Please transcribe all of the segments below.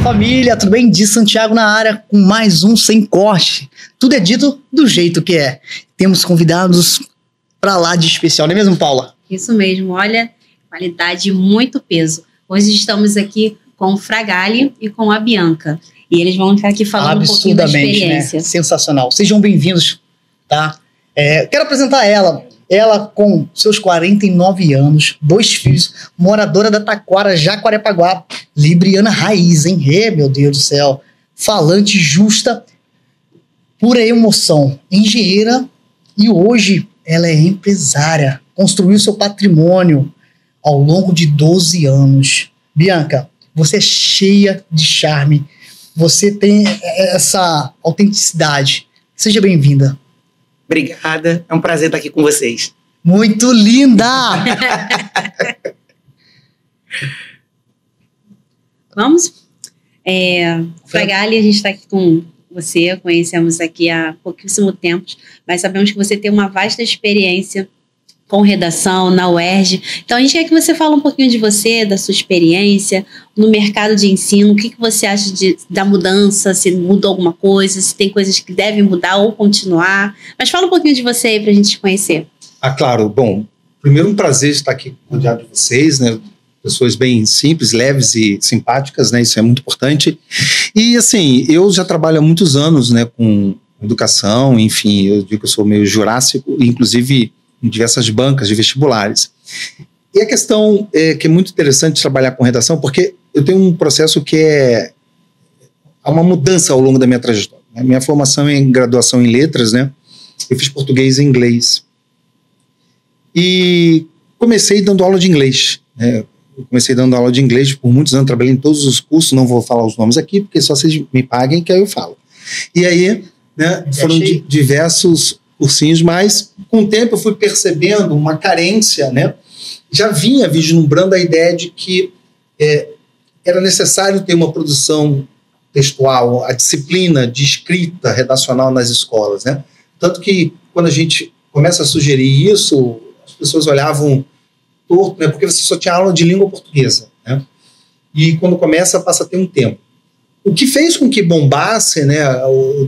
família, tudo bem? De Santiago na área com mais um Sem Corte. Tudo é dito do jeito que é. Temos convidados pra lá de especial, não é mesmo, Paula? Isso mesmo, olha, qualidade e muito peso. Hoje estamos aqui com o Fragale e com a Bianca. E eles vão ficar aqui falando um pouquinho da experiência. Né? Sensacional. Sejam bem-vindos, tá? Quero apresentar ela. Ela com seus 49 anos, 2 filhos, moradora da Taquara, Jacarepaguá, libriana raiz, hein? Meu Deus do céu. Falante, justa, pura emoção, engenheira e hoje ela é empresária. Construiu seu patrimônio ao longo de 12 anos. Bianca, você é cheia de charme. Você tem essa autenticidade. Seja bem-vinda. Obrigada, é um prazer estar aqui com vocês. Muito linda! Vamos? Fragale, a gente está aqui com você, conhecemos aqui há pouquíssimo tempo, mas sabemos que você tem uma vasta experiência com redação na UERJ. Então, a gente quer que você fale um pouquinho de você, da sua experiência no mercado de ensino, o que você acha da mudança, se mudou alguma coisa, se tem coisas que devem mudar ou continuar. Mas fala um pouquinho de você aí para a gente te conhecer. Claro. Bom, primeiro um prazer estar aqui rodeado de vocês, né? Pessoas bem simples, leves e simpáticas, né? Isso é muito importante. E, assim, eu já trabalho há muitos anos, né, com educação, enfim, eu digo que eu sou meio jurássico, inclusive em diversas bancas de vestibulares. E a questão que é muito interessante trabalhar com redação, porque eu tenho um processo que há uma mudança ao longo da minha trajetória. A minha formação é em graduação em letras, né? Eu fiz português e inglês. E comecei dando aula de inglês, né? Eu comecei dando aula de inglês por muitos anos, trabalhei em todos os cursos, não vou falar os nomes aqui, porque só vocês me paguem que aí eu falo. E aí, né, foram diversos cursinhos, mas com o tempo eu fui percebendo uma carência, né? Já vinha vislumbrando a ideia de que era necessário ter uma produção textual, a disciplina de escrita redacional nas escolas, né? Tanto que quando a gente começa a sugerir isso, as pessoas olhavam torto, né? Porque você só tinha aula de língua portuguesa, né? E quando passa a ter um tempo. O que fez com que bombasse, né,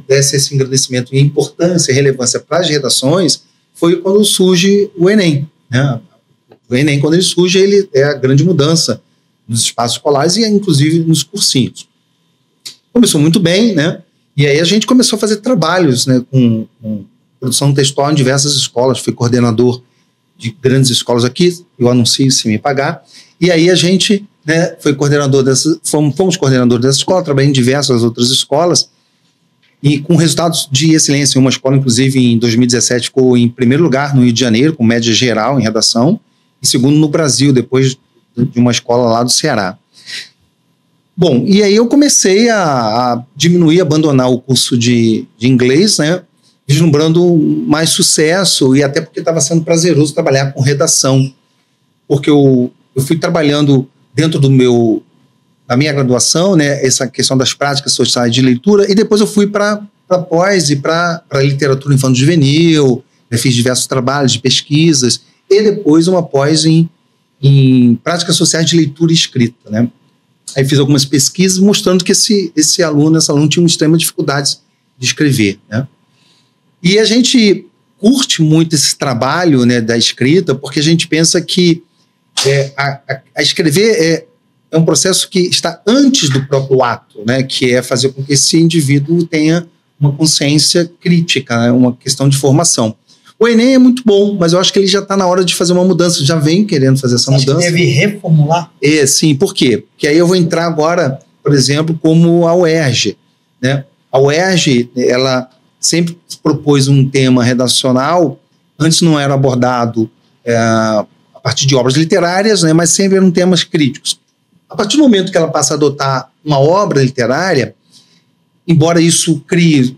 desse esse engrandecimento e importância e relevância para as redações foi quando surge o Enem, né? O Enem, quando ele surge, ele é a grande mudança nos espaços escolares e inclusive nos cursinhos. Começou muito bem, né? E aí a gente começou a fazer trabalhos, né, com produção textual em diversas escolas. Fui coordenador de grandes escolas aqui, eu anuncio se me pagar. E aí a gente, né, fomos coordenadores dessa escola, trabalhei em diversas outras escolas e com resultados de excelência. Uma escola, inclusive, em 2017 ficou em primeiro lugar no Rio de Janeiro, com média geral em redação, e segundo no Brasil, depois de uma escola lá do Ceará. Bom, e aí eu comecei a diminuir, abandonar o curso de inglês, né, vislumbrando mais sucesso e até porque estava sendo prazeroso trabalhar com redação, porque eu fui trabalhando dentro da minha graduação, né, essa questão das práticas sociais de leitura, e depois eu fui para pós e para literatura infanto-juvenil, fiz diversos trabalhos de pesquisas, e depois uma pós em práticas sociais de leitura e escrita, né. Aí fiz algumas pesquisas mostrando que esse aluno tinha uma extrema dificuldade de escrever, né. E a gente curte muito esse trabalho, né, da escrita, porque a gente pensa que a escrever é um processo que está antes do próprio ato, né, que é fazer com que esse indivíduo tenha uma consciência crítica, né, uma questão de formação. O Enem é muito bom, mas eu acho que ele já está na hora de fazer uma mudança, já vem querendo fazer essa mudança. Acho que deve reformular? Sim, por quê? Porque aí eu vou entrar agora, por exemplo, como a UERJ, né? A UERJ, ela sempre propôs um tema redacional, antes não era abordado a partir de obras literárias, né, mas sempre eram temas críticos. A partir do momento que ela passa a adotar uma obra literária, embora isso crie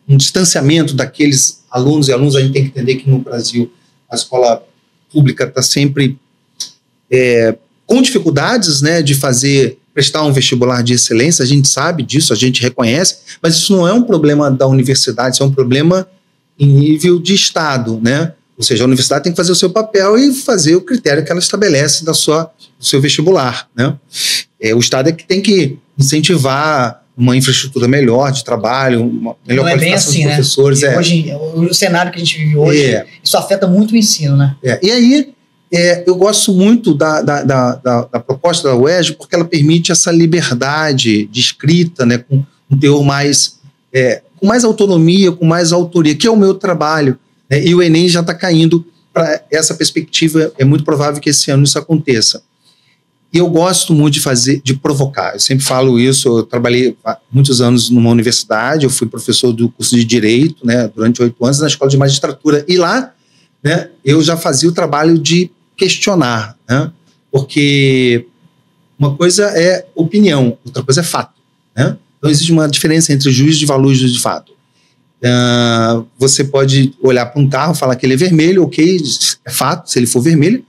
um distanciamento daqueles alunos e alunos, a gente tem que entender que no Brasil a escola pública está sempre com dificuldades, né, de prestar um vestibular de excelência, a gente sabe disso, a gente reconhece, mas isso não é um problema da universidade, isso é um problema em nível de Estado, né? Ou seja, a universidade tem que fazer o seu papel e fazer o critério que ela estabelece do seu vestibular, né? O Estado é que tem que incentivar uma infraestrutura melhor de trabalho, uma melhor Não é bem qualificação assim, dos professores. né? Hoje, o cenário que a gente vive hoje, isso afeta muito o ensino, né? E aí, eu gosto muito da proposta da UERJ porque ela permite essa liberdade de escrita, né, com um teor mais, com mais autonomia, com mais autoria, que é o meu trabalho, né, e o Enem já está caindo para essa perspectiva. É muito provável que esse ano isso aconteça. E eu gosto muito de provocar. Eu sempre falo isso. Eu trabalhei há muitos anos numa universidade, eu fui professor do curso de Direito, né, durante 8 anos na Escola de Magistratura, e lá, né, eu já fazia o trabalho de questionar, né, porque uma coisa é opinião, outra coisa é fato, né? Então existe uma diferença entre juízo de valor e juízo de fato. Você pode olhar para um carro e falar que ele é vermelho, ok, é fato, se ele for vermelho,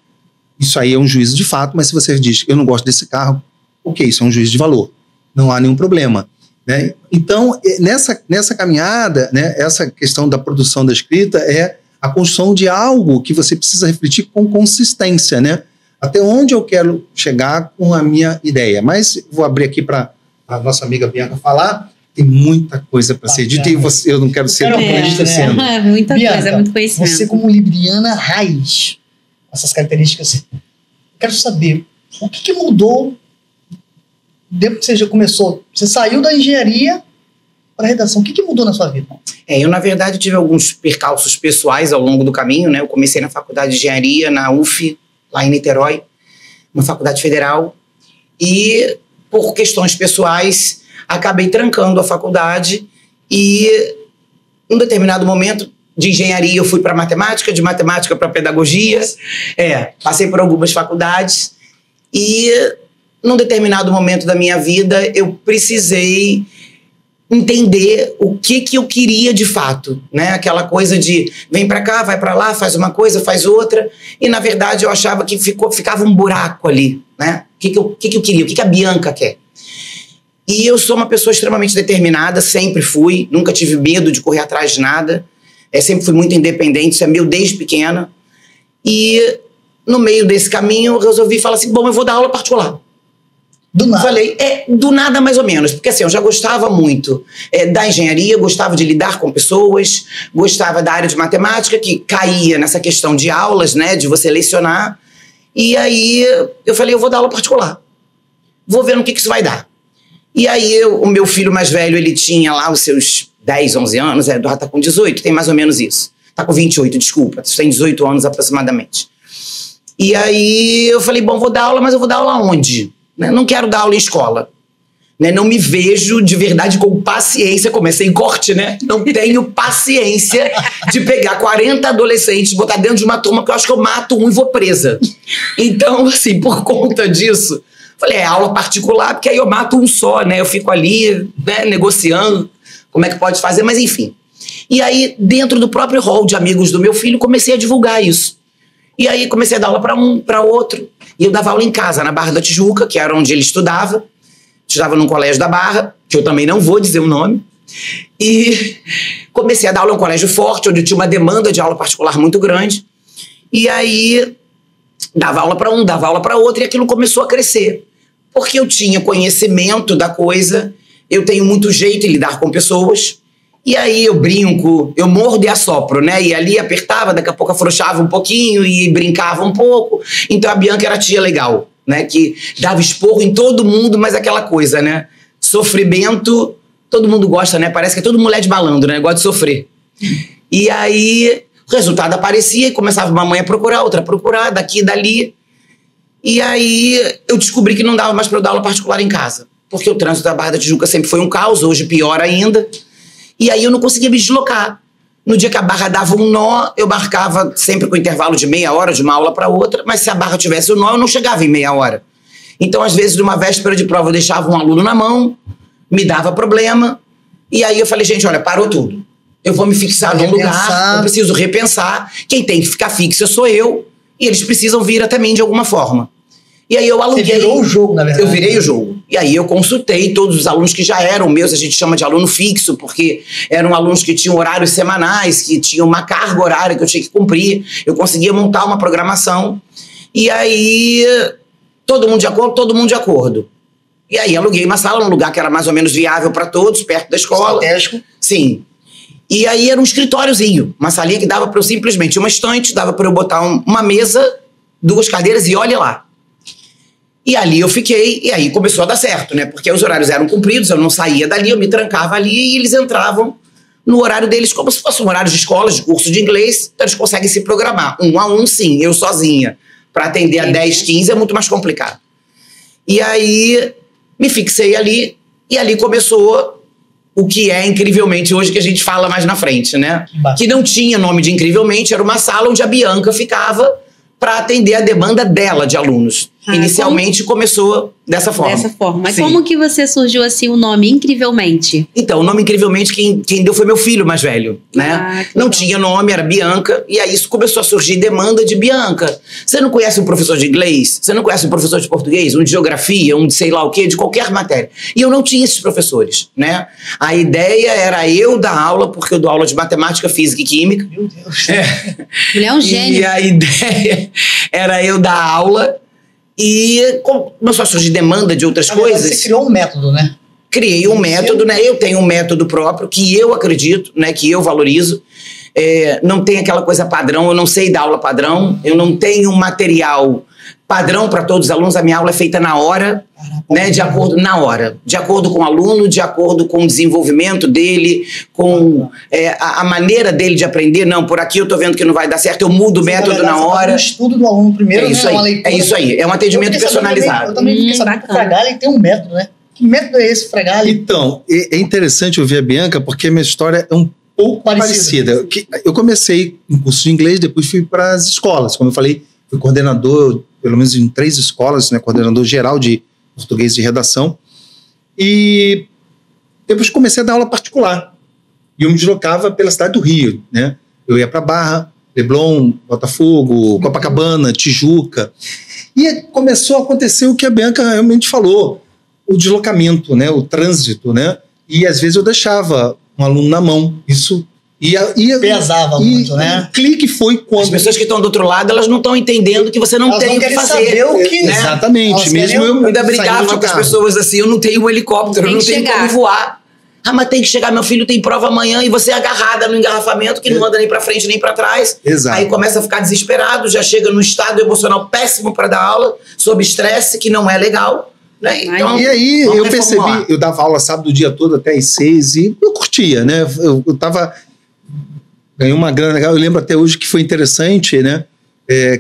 isso aí é um juízo de fato, mas se você diz, eu não gosto desse carro, ok, isso é um juízo de valor, não há nenhum problema, né? Então, nessa caminhada, né, essa questão da produção da escrita é a construção de algo que você precisa refletir com consistência, né? Até onde eu quero chegar com a minha ideia. Mas vou abrir aqui para a nossa amiga Bianca falar. Tem muita coisa para ser dita e eu não quero ser monopolista sendo. Muita Bianca, coisa, muito conhecimento. Você como libriana raiz, essas características, eu quero saber o que mudou depois que você já começou. Você saiu da engenharia para a redação. O que mudou na sua vida? Eu, na verdade, tive alguns percalços pessoais ao longo do caminho, né? Eu comecei na faculdade de engenharia, na UF, lá em Niterói, uma faculdade federal, e por questões pessoais acabei trancando a faculdade e, em um determinado momento, de engenharia eu fui para matemática, de matemática para pedagogia, passei por algumas faculdades e, num determinado momento da minha vida, eu precisei entender o que eu queria de fato, né? Aquela coisa de vem para cá, vai para lá, faz uma coisa, faz outra, e na verdade eu achava que ficava um buraco ali, né? O que eu queria, o que a Bianca quer. E eu sou uma pessoa extremamente determinada, sempre fui, nunca tive medo de correr atrás de nada, sempre fui muito independente, isso é meu desde pequena, e no meio desse caminho eu resolvi falar assim, bom, eu vou dar aula particular. Do nada. Falei, do nada mais ou menos, porque assim, eu já gostava muito da engenharia, gostava de lidar com pessoas, gostava da área de matemática, que caía nessa questão de aulas, né, de você lecionar, e aí eu falei, eu vou dar aula particular, vou ver no que isso vai dar. E aí o meu filho mais velho, ele tinha lá os seus 10, 11 anos, Eduardo tá com 18, tem mais ou menos isso, tá com 28, desculpa, tem 18 anos aproximadamente. E aí eu falei, bom, vou dar aula, mas eu vou dar aula onde? Não quero dar aula em escola. Não me vejo de verdade com paciência, comecei em corte, né? Não tenho paciência de pegar 40 adolescentes, botar dentro de uma turma que eu acho que eu mato um e vou presa. Então, assim, por conta disso, falei, aula particular, porque aí eu mato um só, né? Eu fico ali, né, negociando como é que pode fazer, mas enfim. E aí, dentro do próprio hall de amigos do meu filho, comecei a divulgar isso. E aí comecei a dar aula para um, para outro. E eu dava aula em casa, na Barra da Tijuca, que era onde ele estudava. Estudava num colégio da Barra, que eu também não vou dizer o nome. E comecei a dar aula em um colégio forte, onde tinha uma demanda de aula particular muito grande. E aí dava aula para um, dava aula para outro, e aquilo começou a crescer. Porque eu tinha conhecimento da coisa, eu tenho muito jeito em lidar com pessoas. E aí eu brinco, eu mordo e assopro, né? E ali apertava, daqui a pouco afrouxava um pouquinho e brincava um pouco. Então a Bianca era a tia legal, né? Que dava esporro em todo mundo, mas aquela coisa, né? Sofrimento, todo mundo gosta, né? Parece que é todo mulher de malandro, né? Gosta de sofrer. E aí o resultado aparecia e começava uma mãe a procurar, outra a procurar, daqui e dali. E aí eu descobri que não dava mais para eu dar aula particular em casa. Porque o trânsito da Barra da Tijuca sempre foi um caos, hoje pior ainda. E aí eu não conseguia me deslocar. No dia que a barra dava um nó, eu marcava sempre com intervalo de meia hora, de uma aula para outra, mas se a barra tivesse um nó, eu não chegava em meia hora. Então, às vezes, numa véspera de prova, eu deixava um aluno na mão, me dava problema, e aí eu falei, gente, olha, parou tudo. Eu vou me fixar num lugar, eu preciso repensar, quem tem que ficar fixa sou eu, e eles precisam vir até mim de alguma forma. E aí eu aluguei. Você virou o jogo, na verdade. Eu virei o jogo. E aí eu consultei todos os alunos que já eram meus, a gente chama de aluno fixo, porque eram alunos que tinham horários semanais, que tinham uma carga horária que eu tinha que cumprir. Eu conseguia montar uma programação. E aí, todo mundo de acordo, todo mundo de acordo. E aí aluguei uma sala num lugar que era mais ou menos viável para todos, perto da escola. Estratégico. Sim. E aí era um escritóriozinho, uma salinha que dava para eu simplesmente, uma estante, dava para eu botar uma mesa, 2 cadeiras e olha lá. E ali eu fiquei, e aí começou a dar certo, né? Porque os horários eram cumpridos, eu não saía dali, eu me trancava ali e eles entravam no horário deles como se fosse um horário de escola, de curso de inglês, então eles conseguem se programar. 1 a 1, sim, eu sozinha. Para atender a 10, 15 é muito mais complicado. E aí me fixei ali, e ali começou o que é Incrivelmente hoje, que a gente fala mais na frente, né? Que não tinha nome de Incrivelmente, era uma sala onde a Bianca ficava para atender a demanda dela de alunos. Inicialmente começou dessa forma. Dessa forma. Mas Sim. como que você surgiu assim o nome Incrivelmente? Então, o nome Incrivelmente quem deu foi meu filho mais velho, né? Não tinha nome, era Bianca, e aí isso começou a surgir demanda de Bianca. Você não conhece um professor de inglês? Você não conhece um professor de português? Um de geografia? Um de sei lá o quê? De qualquer matéria. E eu não tinha esses professores, né? A ideia era eu dar aula, porque eu dou aula de matemática, física e química. Meu Deus. Ele é um gênio. E a ideia era eu dar aula. E começou a surgir demanda de outras coisas. Você criou um método, né? Criei um método, né? Eu tenho um método próprio que eu acredito, né? Que eu valorizo. Não tem aquela coisa padrão, eu não sei dar aula padrão, eu não tenho material padrão para todos os alunos, a minha aula é feita na hora, né? De acordo com o aluno, de acordo com o desenvolvimento dele, com a maneira dele de aprender. Não, por aqui eu tô vendo que não vai dar certo, eu mudo o método na hora. O estudo do aluno primeiro, é isso né? aí, Uma leitura. é isso aí, é um atendimento personalizado. Eu também fiquei sabendo que o Fragali tem um método, né? Que método é esse, Fragali? Então, é interessante ouvir a Bianca, porque a minha história é um pouco parecida. Eu comecei em curso de inglês, depois fui para as escolas. Como eu falei, fui coordenador, pelo menos em 3 escolas, né? Coordenador geral de português de redação. E depois comecei a dar aula particular. E eu me deslocava pela cidade do Rio, né? Eu ia para Barra, Leblon, Botafogo, Copacabana, Tijuca. E começou a acontecer o que a Bianca realmente falou. O deslocamento, né? O trânsito, né? E às vezes eu deixava um aluno na mão. Isso pesava muito, né? O clique foi quando... As pessoas que estão do outro lado, elas não estão entendendo que você não elas tem o que fazer. Saber o que, né? Exatamente. Mesmo eu ainda brigava com as pessoas assim, eu não tenho um helicóptero, eu não tenho como voar. Ah, mas tem que chegar, meu filho tem prova amanhã e você é agarrada no engarrafamento que não anda nem pra frente nem pra trás. Exato. Aí começa a ficar desesperado, já chega num estado emocional péssimo para dar aula, sob estresse, que não é legal. Né? Então, e aí eu percebi, eu dava aula sábado o dia todo até às 6 e eu curtia, né? Eu tava... Ganhei uma grana legal, eu lembro até hoje que foi interessante, né?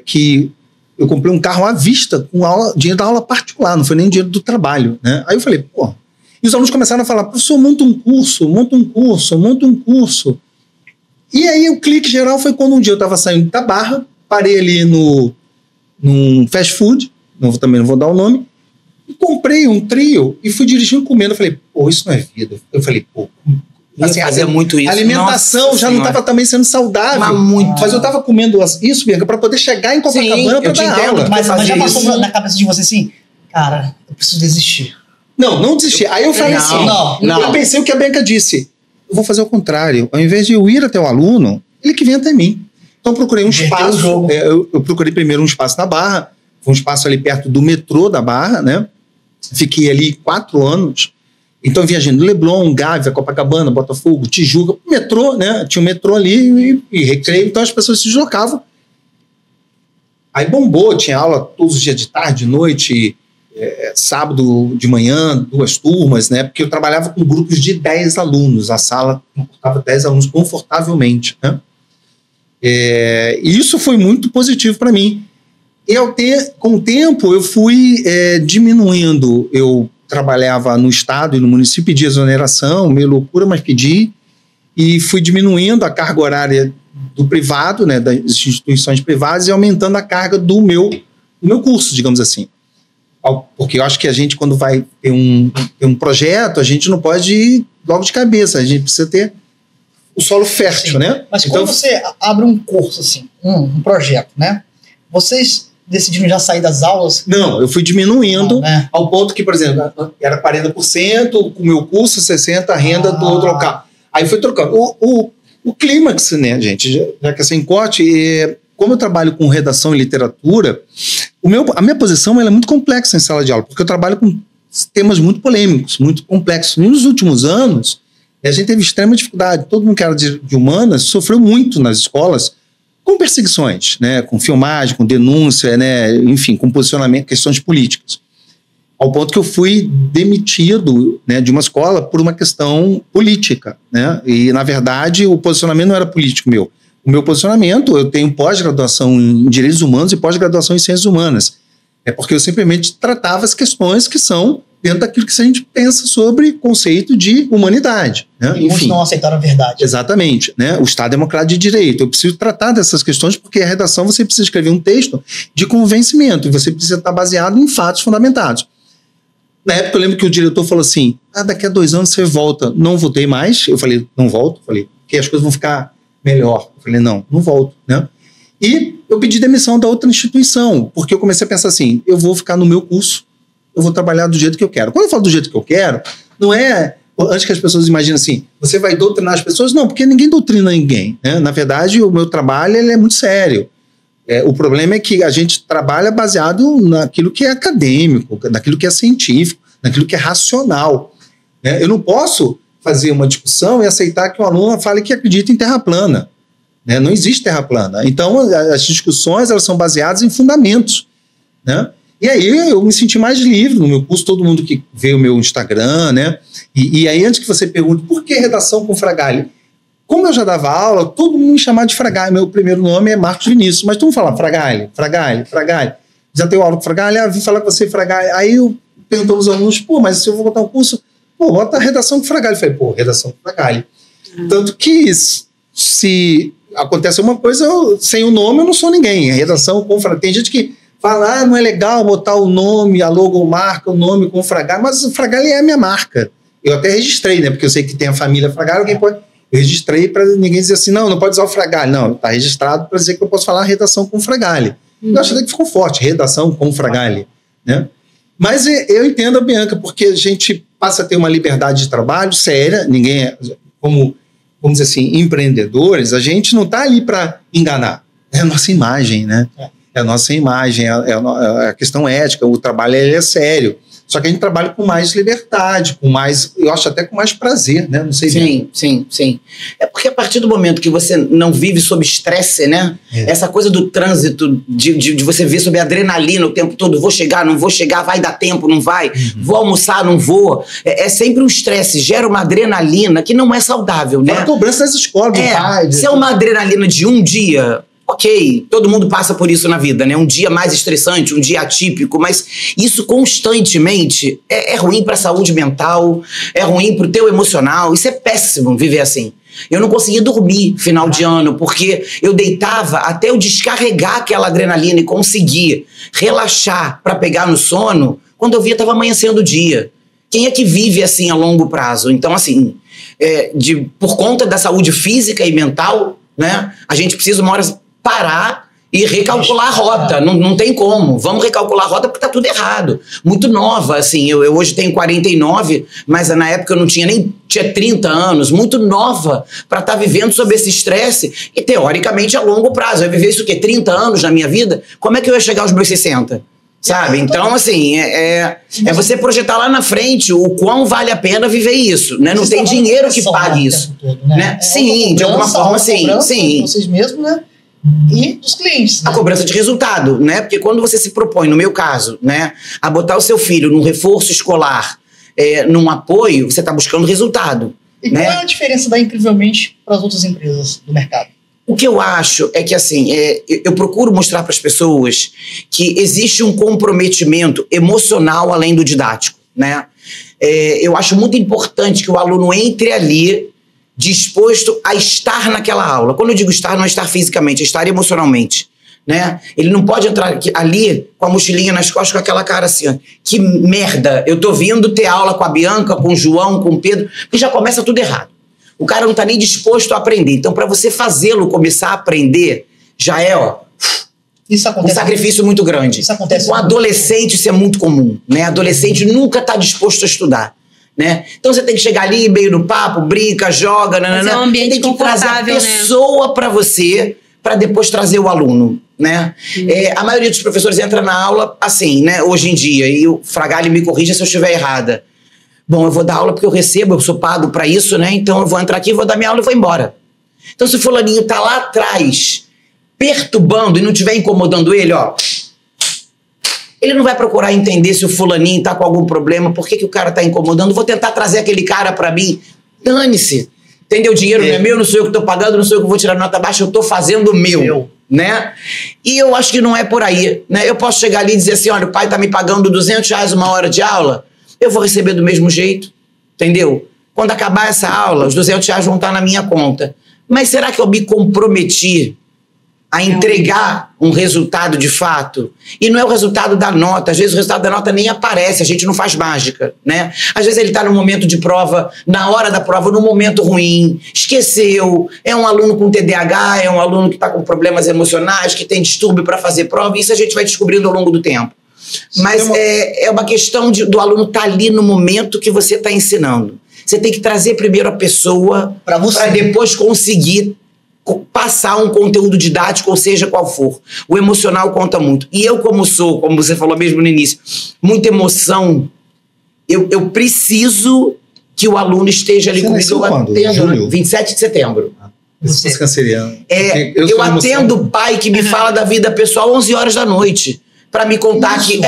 Que eu comprei um carro à vista com dinheiro da aula particular, não foi nem dinheiro do trabalho, né? Aí eu falei, pô... E os alunos começaram a falar, professor, monta um curso. E aí o clique geral foi quando um dia eu estava saindo da Barra, parei ali num fast food, também não vou dar o nome, e comprei um trio e fui dirigindo comendo. Eu falei, pô, isso não é vida. Eu falei, pô... Assim, fazia muito isso. A alimentação já não estava também sendo saudável. Mas eu estava comendo isso, Bianca, para poder chegar em Copacabana para dar aula. Mas já passou na cabeça de você assim, cara, eu preciso desistir. Não desisti. Aí eu falei eu pensei o que a Bianca disse. Eu vou fazer o contrário. Ao invés de eu ir até o aluno, ele que vem até mim. Então eu procurei um espaço. Eu procurei primeiro um espaço na Barra. Foi um espaço ali perto do metrô da Barra, né? Fiquei ali 4 anos. Então viajando Leblon, Gávea, Copacabana, Botafogo, Tijuca, metrô, né? Tinha um metrô ali e Recreio. Então as pessoas se deslocavam. Aí bombou, tinha aula todos os dias de tarde, de noite... sábado de manhã, 2 turmas, né? Porque eu trabalhava com grupos de 10 alunos, a sala comportava 10 alunos confortavelmente, né? E isso foi muito positivo para mim. E com o tempo eu fui diminuindo, eu trabalhava no estado e no município, pedi exoneração, meio loucura, mas pedi, e fui diminuindo a carga horária do privado, né, das instituições privadas, e aumentando a carga do meu curso, digamos assim. Porque eu acho que a gente, quando vai ter um projeto, a gente não pode ir logo de cabeça, a gente precisa ter o solo fértil, sim, né? Mas então, quando você abre um curso, assim, um projeto, né? Vocês decidiram já sair das aulas? Não, eu fui diminuindo ao ponto que, por exemplo, era 40%, o meu curso 60%, a renda do outro local. Aí foi trocando. O clímax, né, gente, já que é sem corte, como eu trabalho com redação e literatura, a minha posição ela é muito complexa em sala de aula, porque eu trabalho com temas muito polêmicos, muito complexos. E nos últimos anos, a gente teve extrema dificuldade. Todo mundo que era de humanas sofreu muito nas escolas com perseguições, né, com filmagem, com denúncia, né, enfim, com posicionamento, questões políticas. Ao ponto que eu fui demitido, né, de uma escola por uma questão política, né, e na verdade o posicionamento não era político meu. O meu posicionamento, eu tenho pós-graduação em Direitos Humanos e pós-graduação em Ciências Humanas. É porque eu simplesmente tratava as questões que são dentro daquilo que a gente pensa sobre conceito de humanidade. Né? E muitos não aceitaram a verdade. Exatamente. Né? O Estado Democrático de Direito. Eu preciso tratar dessas questões porque a redação você precisa escrever um texto de convencimento e você precisa estar baseado em fatos fundamentados. Na época eu lembro que o diretor falou assim, daqui a 2 anos você volta. Não voltei mais. Eu falei, não volto. Falei, porque as coisas vão ficar melhor. Eu falei, não volto. Né? E eu pedi demissão da outra instituição, porque eu comecei a pensar assim, eu vou ficar no meu curso, eu vou trabalhar do jeito que eu quero. Quando eu falo do jeito que eu quero, não é, antes que as pessoas imaginem assim, você vai doutrinar as pessoas, não, porque ninguém doutrina ninguém. Né? Na verdade, o meu trabalho ele é muito sério. O problema é que a gente trabalha baseado naquilo que é acadêmico, naquilo que é científico, naquilo que é racional. Né? Eu não posso fazer uma discussão e aceitar que um aluno fale que acredita em terra plana. Né? Não existe terra plana. Então, as discussões elas são baseadas em fundamentos. Né? E aí eu me senti mais livre no meu curso, todo mundo que vê o meu Instagram, né? E aí antes que você pergunte, por que redação com Fragale? Como eu já dava aula, todo mundo me chamava de Fragale. Meu primeiro nome é Marcos Vinícius, mas todo mundo fala Fragale. Já tenho aula com Fragale? Vim falar com você, Fragale. Aí eu perguntou aos alunos, mas se eu vou botar um curso, bota a redação com Fragale. Eu falei, redação com Fragale. Tanto que se acontece uma coisa, sem o nome eu não sou ninguém. A redação com Fragale. Tem gente que fala, não é legal botar o nome, a logomarca, o nome com Fragale, mas o Fragale é a minha marca. Eu até registrei, né? Porque eu sei que tem a família Fragale, alguém pode... Eu registrei para ninguém dizer assim, não pode usar o Fragale. Não, está registrado para dizer que eu posso falar redação com Fragale. Eu acho até que ficou forte, redação com Fragale. Né? Mas eu entendo a Bianca, porque a gente passa a ter uma liberdade de trabalho séria, ninguém é, como, vamos dizer assim, empreendedores, a gente não está ali para enganar. É a nossa imagem, né? É a nossa imagem, é a questão ética, o trabalho ele é sério. Só que a gente trabalha com mais liberdade, com mais, eu acho até com mais prazer, né? Não sei bem. Sim. É porque a partir do momento que você não vive sob estresse, né? Essa coisa do trânsito, de você ver sob adrenalina o tempo todo, vou chegar, não vou chegar, vai dar tempo, não vai, vou almoçar, não vou. É sempre um estresse, gera uma adrenalina que não é saudável, né? A cobrança das escolas, do pai. Se é uma adrenalina de um dia... Ok, todo mundo passa por isso na vida, né? Um dia mais estressante, um dia atípico, mas isso constantemente é ruim para a saúde mental, é ruim para o teu emocional, isso é péssimo viver assim. Eu não conseguia dormir final de ano, porque eu deitava até eu descarregar aquela adrenalina e conseguir relaxar para pegar no sono, quando eu via estava amanhecendo o dia. Quem é que vive assim a longo prazo? Então, assim, por conta da saúde física e mental, né? A gente precisa uma hora parar e recalcular a rota, não tem como, vamos recalcular a rota porque tá tudo errado, muito nova, assim, eu hoje tenho 49, mas na época eu não tinha 30 anos, muito nova para estar vivendo sob esse estresse e teoricamente a longo prazo, eu ia viver isso o quê? 30 anos na minha vida? Como é que eu ia chegar aos meus 60? Sabe? Então, assim, é você projetar lá na frente o quão vale a pena viver isso, né? Não tem dinheiro que pague isso. Todo, né? Sim, de alguma forma, sim. Vocês mesmos, né? E dos clientes. Né? A cobrança de resultado, né? Porque quando você se propõe, no meu caso, né, a botar o seu filho num reforço escolar, num apoio, você está buscando resultado. E qual é a diferença da Incrivelmente para as outras empresas do mercado? O que eu acho é que, assim, eu procuro mostrar para as pessoas que existe um comprometimento emocional além do didático, né? Eu acho muito importante que o aluno entre ali disposto a estar naquela aula. Quando eu digo estar, não é estar fisicamente, é estar emocionalmente, né? Ele não pode entrar ali com a mochilinha nas costas com aquela cara assim, ó, que merda, eu tô vindo ter aula com a Bianca, com o João, com o Pedro, porque já começa tudo errado. O cara não tá nem disposto a aprender. Então, para você fazê-lo começar a aprender, já é, um sacrifício muito grande. Isso acontece com adolescente, isso é muito comum, né? Adolescente nunca tá disposto a estudar. Né? Então você tem que chegar ali, meio no papo, brinca, joga, é um ambiente tem que trazer a pessoa para você, para depois trazer o aluno. né? A maioria dos professores entra na aula assim, né? Hoje em dia, e o Fragali me corrija se eu estiver errada. Bom, eu vou dar aula porque eu recebo, eu sou pago para isso, né? Então eu vou entrar aqui, vou dar minha aula e vou embora. Então se o fulaninho tá lá atrás perturbando e não estiver incomodando ele, ó, ele não vai procurar entender se o fulaninho tá com algum problema, por que o cara tá incomodando, vou tentar trazer aquele cara para mim. Dane-se. Entendeu? O dinheiro não é meu, não sou eu que tô pagando, não sou eu que vou tirar nota baixa, eu tô fazendo o meu. Né? E eu acho que não é por aí, né? Eu posso chegar ali e dizer assim, olha, o pai tá me pagando R$200 uma hora de aula, eu vou receber do mesmo jeito, entendeu? Quando acabar essa aula, os R$200 vão estar na minha conta. Mas será que eu me comprometi a entregar um resultado de fato? E não é o resultado da nota, às vezes o resultado da nota nem aparece, a gente não faz mágica, né? Às vezes ele está no momento de prova, na hora da prova, num momento ruim, esqueceu, é um aluno com TDAH, é um aluno que está com problemas emocionais, que tem distúrbio para fazer prova, isso a gente vai descobrindo ao longo do tempo. Mas é uma questão do aluno estar ali no momento que você está ensinando. Você tem que trazer primeiro a pessoa para depois conseguir passar um conteúdo didático, ou seja, qual for. O emocional conta muito. E eu, como você falou mesmo no início, muita emoção, eu preciso que o aluno esteja ali comigo. Eu atendo, 27 de setembro. Você é canceriano. Eu atendo o pai que me fala da vida pessoal 11 horas da noite. Pra me contar que,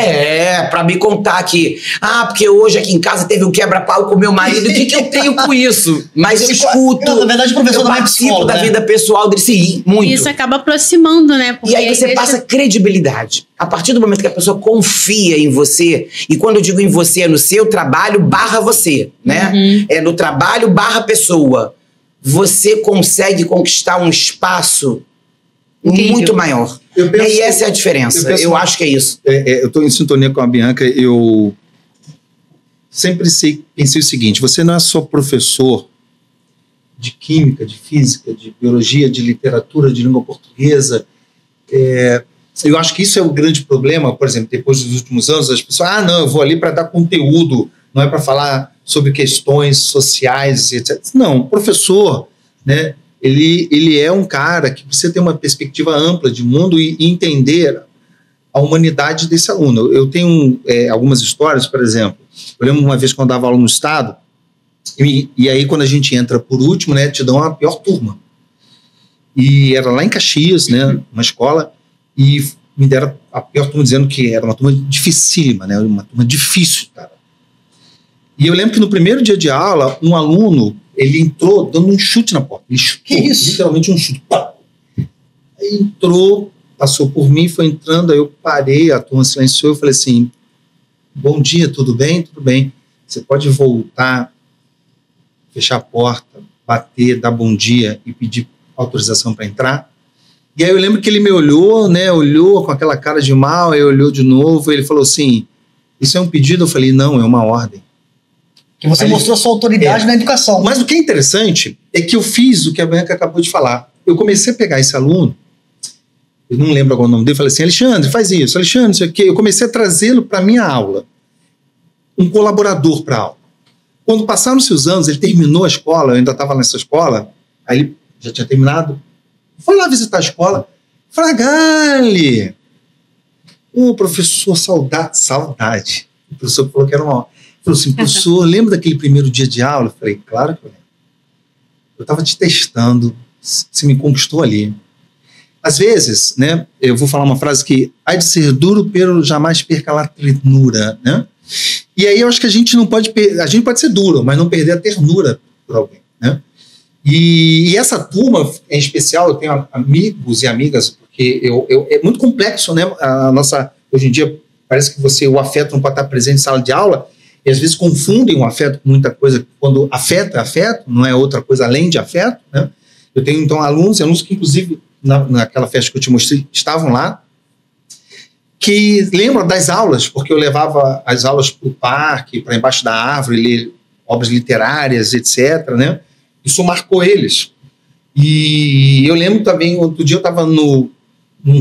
porque hoje aqui em casa teve um quebra-pau com meu marido, o que eu tenho com isso? Mas eu escuto, na verdade, o professor eu participo da vida pessoal dele, sim, muito. Isso acaba aproximando, né? Porque e aí você passa credibilidade. A partir do momento que a pessoa confia em você, e quando eu digo em você, é no seu trabalho / você, né? É no trabalho / pessoa. Você consegue conquistar um espaço muito maior. E essa é a diferença. Eu acho que é isso. Eu estou em sintonia com a Bianca. Eu sempre pensei o seguinte: você não é só professor de química, de física, de biologia, de literatura, de língua portuguesa. Eu acho que isso é o grande problema. Por exemplo, depois dos últimos anos, as pessoas, não, eu vou ali para dar conteúdo, não é para falar sobre questões sociais, etc. Não, professor, né? Ele é um cara que precisa ter uma perspectiva ampla de mundo e entender a humanidade desse aluno. Eu tenho algumas histórias, por exemplo, eu lembro uma vez quando eu dava aula no Estado, e aí quando a gente entra por último, né, te dão a pior turma. E era lá em Caxias, né, uma escola, e me deram a pior turma dizendo que era uma turma dificílima, né, uma turma difícil, cara. E eu lembro que no primeiro dia de aula, um aluno, ele entrou dando um chute na porta. Ele chutou, literalmente um chute. Aí entrou, passou por mim, foi entrando, aí eu parei, a turma silenciou, eu falei assim, bom dia, tudo bem? Tudo bem. Você pode voltar, fechar a porta, bater, dar bom dia e pedir autorização para entrar? E aí eu lembro que ele me olhou, né, olhou com aquela cara de mal, aí olhou de novo, ele falou assim, isso é um pedido? Eu falei, não, é uma ordem. Que você mostrou sua autoridade na educação. Mas o que é interessante é que eu fiz o que a Bianca acabou de falar. Eu comecei a pegar esse aluno, eu não lembro agora o nome dele, falei assim, Alexandre, faz isso, Alexandre, isso aqui. Eu comecei a trazê-lo para a minha aula, um colaborador para a aula. Quando passaram-se os anos, ele terminou a escola, eu ainda estava nessa escola, aí ele já tinha terminado, foi lá visitar a escola, Fragali, professor, saudade. O professor falou que era uma... Falou assim, professor, lembra daquele primeiro dia de aula? Eu falei, claro que eu lembro. Eu estava te testando, você me conquistou ali. Às vezes, né, eu vou falar uma frase que há de ser duro, pero jamais perca a ternura, né? E aí eu acho que a gente não pode, a gente pode ser duro, mas não perder a ternura por alguém, né? E essa turma, em especial, eu tenho amigos e amigas, porque é muito complexo, né? A nossa, hoje em dia, parece que o afeto não pode estar presente em sala de aula, e às vezes confundem o afeto com muita coisa, quando afeto é afeto, não é outra coisa além de afeto, né? Eu tenho, então, alunos que, inclusive, naquela festa que eu te mostrei, estavam lá, que lembram das aulas, porque eu levava as aulas para o parque, para embaixo da árvore, ler obras literárias, etc., né? Isso marcou eles. E eu lembro também, outro dia eu estava num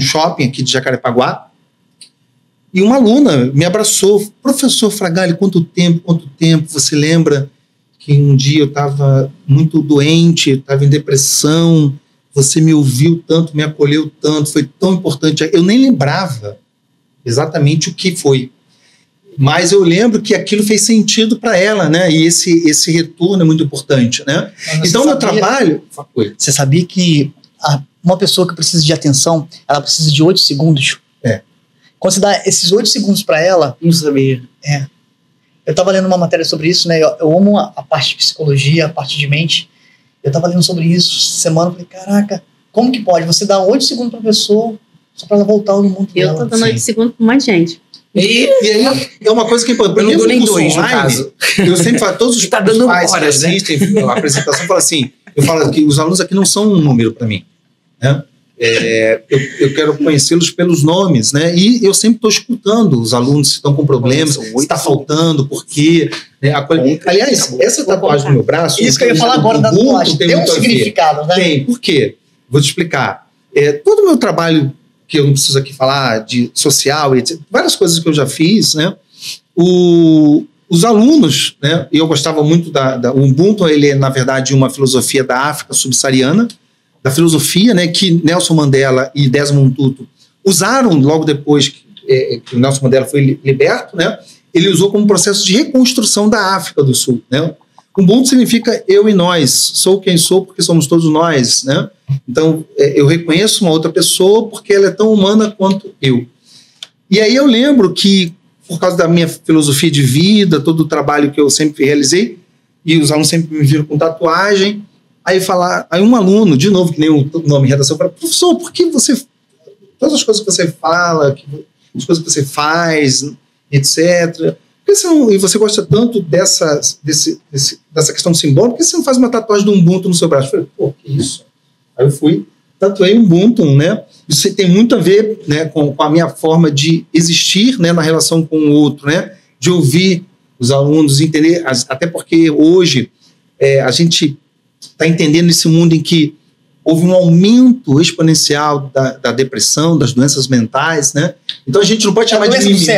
shopping aqui de Jacarepaguá, e uma aluna me abraçou, professor Fragali, quanto tempo, você lembra que um dia eu estava muito doente, estava em depressão, você me ouviu tanto, me acolheu tanto, foi tão importante. Eu nem lembrava exatamente o que foi. Mas eu lembro que aquilo fez sentido para ela, né? E esse retorno é muito importante, né? Então, meu trabalho... Você sabia que uma pessoa que precisa de atenção, ela precisa de 8 segundos? Quando você dá esses 8 segundos para ela... Não sabia. Eu estava lendo uma matéria sobre isso, né? Eu amo a parte de psicologia, a parte de mente. Eu estava lendo sobre isso semana, falei, caraca, como que pode? Você dá 8 segundos para a pessoa só para ela voltar no mundo dela. Eu tô dando 8 segundos para um monte de gente. E aí é uma coisa que é importante. Eu não dou nem curso 2, no online, caso. eu sempre falo, todos os Tá dando pais horas, que assistem a apresentação falam assim, eu falo que os alunos aqui não são um número para mim, né? Eu quero conhecê-los pelos nomes, né? E eu sempre estou escutando os alunos se estão com problemas, se está faltando, por quê. Né? Aliás, essa tatuagem no meu braço... Isso que eu ia falar agora da tatuagem. Tem um significado, né? Tem, por quê? Vou te explicar. Todo o meu trabalho, que eu não preciso aqui falar, de social, etc., várias coisas que eu já fiz, né? Os alunos, né? Eu gostava muito o Ubuntu, ele é, na verdade, uma filosofia da África subsaariana, da filosofia, né, que Nelson Mandela e Desmond Tutu usaram logo depois que o Nelson Mandela foi liberto, né, ele usou como processo de reconstrução da África do Sul, né. Ubuntu significa eu e nós, sou quem sou porque somos todos nós, né. Então, eu reconheço uma outra pessoa porque ela é tão humana quanto eu. E aí eu lembro que, por causa da minha filosofia de vida, todo o trabalho que eu sempre realizei, e os alunos sempre me viram com tatuagem, aí um aluno, de novo, que nem o nome em redação, fala, professor, por que todas as coisas que você fala, as coisas que você faz, etc., e você gosta tanto dessa questão simbólica, por que você não faz uma tatuagem de um Ubuntu no seu braço? Eu falei, pô, que isso? Aí eu fui, tatuei um Ubuntu, né? Isso tem muito a ver, né, com a minha forma de existir, né, na relação com o outro, né? De ouvir os alunos, entender, até porque hoje a gente está entendendo esse mundo em que houve um aumento exponencial da depressão, das doenças mentais, né? Então a gente não pode chamar de mimimi.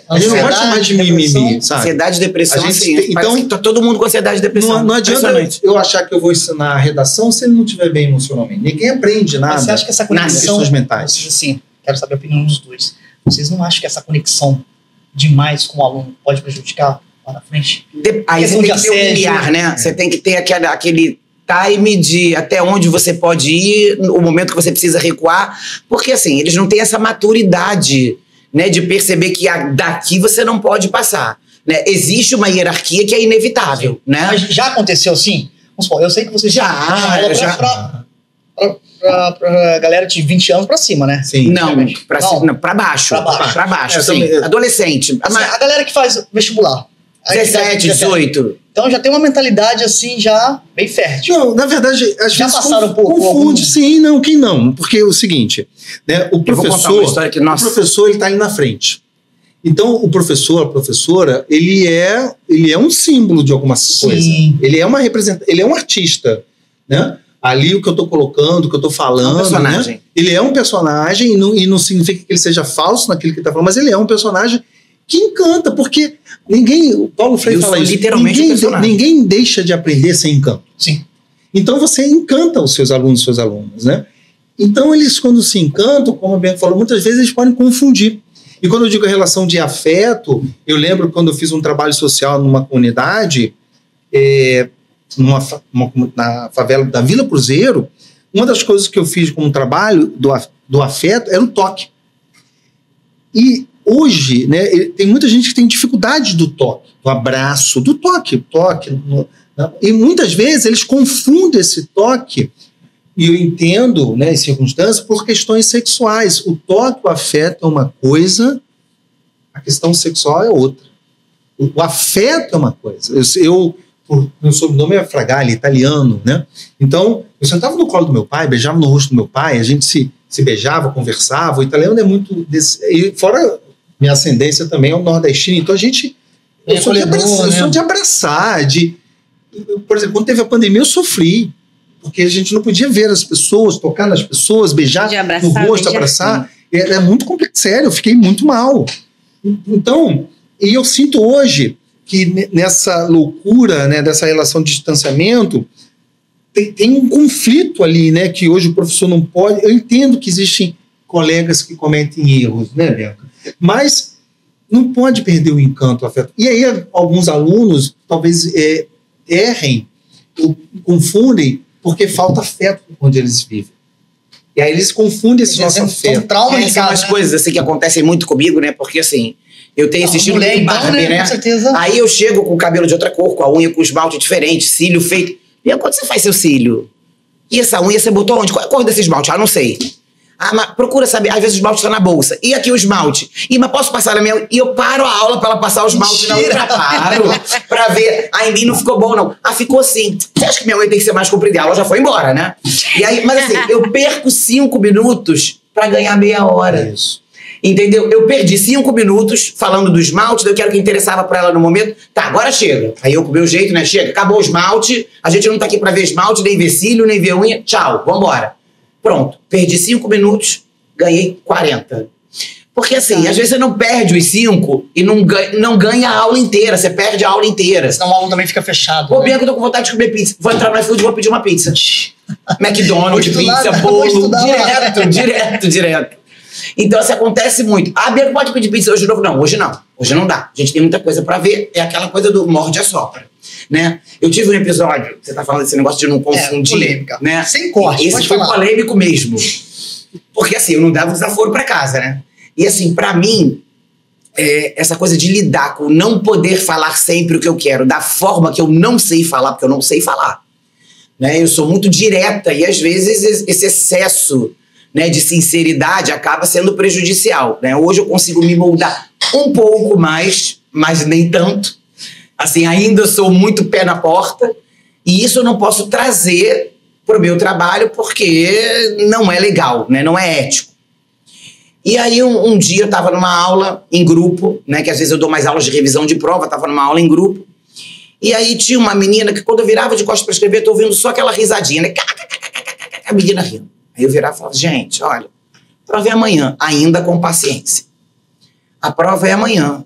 A gente não pode chamar de mimimi, sabe? Ansiedade e depressão, então, tá todo mundo com ansiedade e depressão. Não adianta eu achar que eu vou ensinar a redação se ele não estiver bem emocionalmente. Ninguém aprende nada. Mas você acha que essa conexão... questões mentais. Sim, quero saber a opinião dos dois. Vocês não acham que essa conexão demais com o aluno pode prejudicar lá na frente? Aí você tem que ter um limiar, né? Você tem que ter aquele time de até onde você pode ir, o momento que você precisa recuar, porque assim, eles não têm essa maturidade, né, de perceber que daqui você não pode passar, né? Existe uma hierarquia que é inevitável, né? Mas já aconteceu assim? Vamos supor, eu sei que vocês já pra galera de 20 anos pra cima, né? Sim. Não, pra baixo. Pra baixo, sim. Adolescente. Assim, a galera que faz vestibular. 17, 18. Então já tem uma mentalidade assim, já bem fértil. Não, na verdade, às já vezes passaram um pouco. Confunde, sim, não, quem não? Porque é o seguinte, né, o professor ele tá ali na frente. Então, o professor, a professora, ele é um símbolo de alguma coisa. Ele é uma representação, ele é um artista, né? Ali o que eu estou colocando, o que eu estou falando, um personagem. Né? Ele é um personagem e não significa que ele seja falso naquilo que ele está falando, mas ele é um personagem que encanta, porque o Paulo Freire fala isso, ninguém deixa de aprender sem encanto. Sim. Então você encanta os seus alunos, né? Então eles, quando se encantam, como a Bianca falou, muitas vezes eles podem confundir. E quando eu digo a relação de afeto, eu lembro quando eu fiz um trabalho social numa comunidade, na favela da Vila Cruzeiro, uma das coisas que eu fiz como trabalho do afeto era o toque. E hoje, né, tem muita gente que tem dificuldade do toque, do abraço, do toque. E muitas vezes eles confundem esse toque, e eu entendo, né, em circunstâncias, por questões sexuais. O toque, o afeto é uma coisa, a questão sexual é outra. O afeto é uma coisa. Meu sobrenome é Fragali, italiano, né? Então, eu sentava no colo do meu pai, beijava no rosto do meu pai, a gente se beijava, conversava. O italiano é muito e fora minha ascendência também é um nordestino, então eu sou de abraçar, por exemplo, quando teve a pandemia eu sofri, porque a gente não podia ver as pessoas, tocar nas pessoas, beijar no rosto, abraçar, é muito complexo, sério, eu fiquei muito mal. Então, e eu sinto hoje que nessa loucura, né, dessa relação de distanciamento, tem um conflito ali, né? Que hoje o professor não pode. Eu entendo que existem colegas que cometem erros, né, Bianca? Mas não pode perder o encanto, o afeto. E aí alguns alunos talvez errem, ou confundem, porque falta afeto onde eles vivem. E aí eles confundem esse nosso afeto. São umas coisas assim que acontecem muito comigo, né? Porque assim, eu tenho esse estilo de Barbie, né? Com certeza. Aí eu chego com o cabelo de outra cor, com a unha com esmalte diferente, cílio feito. E aí, quando você faz seu cílio? E essa unha você botou onde? Qual é a cor desse esmalte? Ah, não sei. Ah, mas procura saber. Às vezes o esmalte tá na bolsa. E aqui o esmalte? E mas posso passar na minha... E eu paro a aula pra ela passar o esmalte na outra. Paro pra ver. Ah, em mim não ficou bom, não. Ah, ficou sim. Você acha que minha unha tem que ser mais comprida? A aula já foi embora, né? E aí, mas assim, eu perco 5 minutos pra ganhar meia hora. Isso. Entendeu? Eu perdi 5 minutos falando do esmalte, daí eu quero que interessava pra ela no momento. Tá, agora chega. Aí eu com o meu jeito, né? Chega, acabou o esmalte, a gente não tá aqui pra ver esmalte, nem ver cílio, nem ver unha. Tchau, vambora. Pronto, perdi 5 minutos, ganhei 40. Porque assim, às vezes você não perde os 5 e não ganha a aula inteira, você perde a aula inteira. Senão a aula também fica fechada. Ô, Bianca, eu tô com vontade de comer pizza. Vou entrar no iFood e vou pedir uma pizza. McDonald's, pizza, bolo, direto. Então, isso acontece muito. Ah, Bianca, pode pedir pizza hoje de novo? Não, hoje não. Hoje não dá. A gente tem muita coisa pra ver. É aquela coisa do morde a sopra, né? Eu tive um episódio, você tá falando desse negócio de não confundir, polêmica, né? Sem corte, esse foi polêmico mesmo. Porque assim, eu não dava desaforo pra casa, né? E assim, pra mim, essa coisa de lidar com não poder falar sempre o que eu quero, da forma que eu não sei falar, porque eu não sei falar, né? Eu sou muito direta e às vezes esse excesso, né, de sinceridade acaba sendo prejudicial, né? Hoje eu consigo me moldar um pouco mais, mas nem tanto. Assim, ainda sou muito pé na porta e isso eu não posso trazer pro meu trabalho porque não é legal, né? Não é ético. E aí um dia eu tava numa aula em grupo, né? Que às vezes eu dou mais aulas de revisão de prova, tava numa aula em grupo. E aí tinha uma menina que quando eu virava de costas pra escrever, eu tô ouvindo só aquela risadinha, né? A menina rindo. Aí eu virava e falava, gente, olha, a prova é amanhã, ainda com paciência. A prova é amanhã.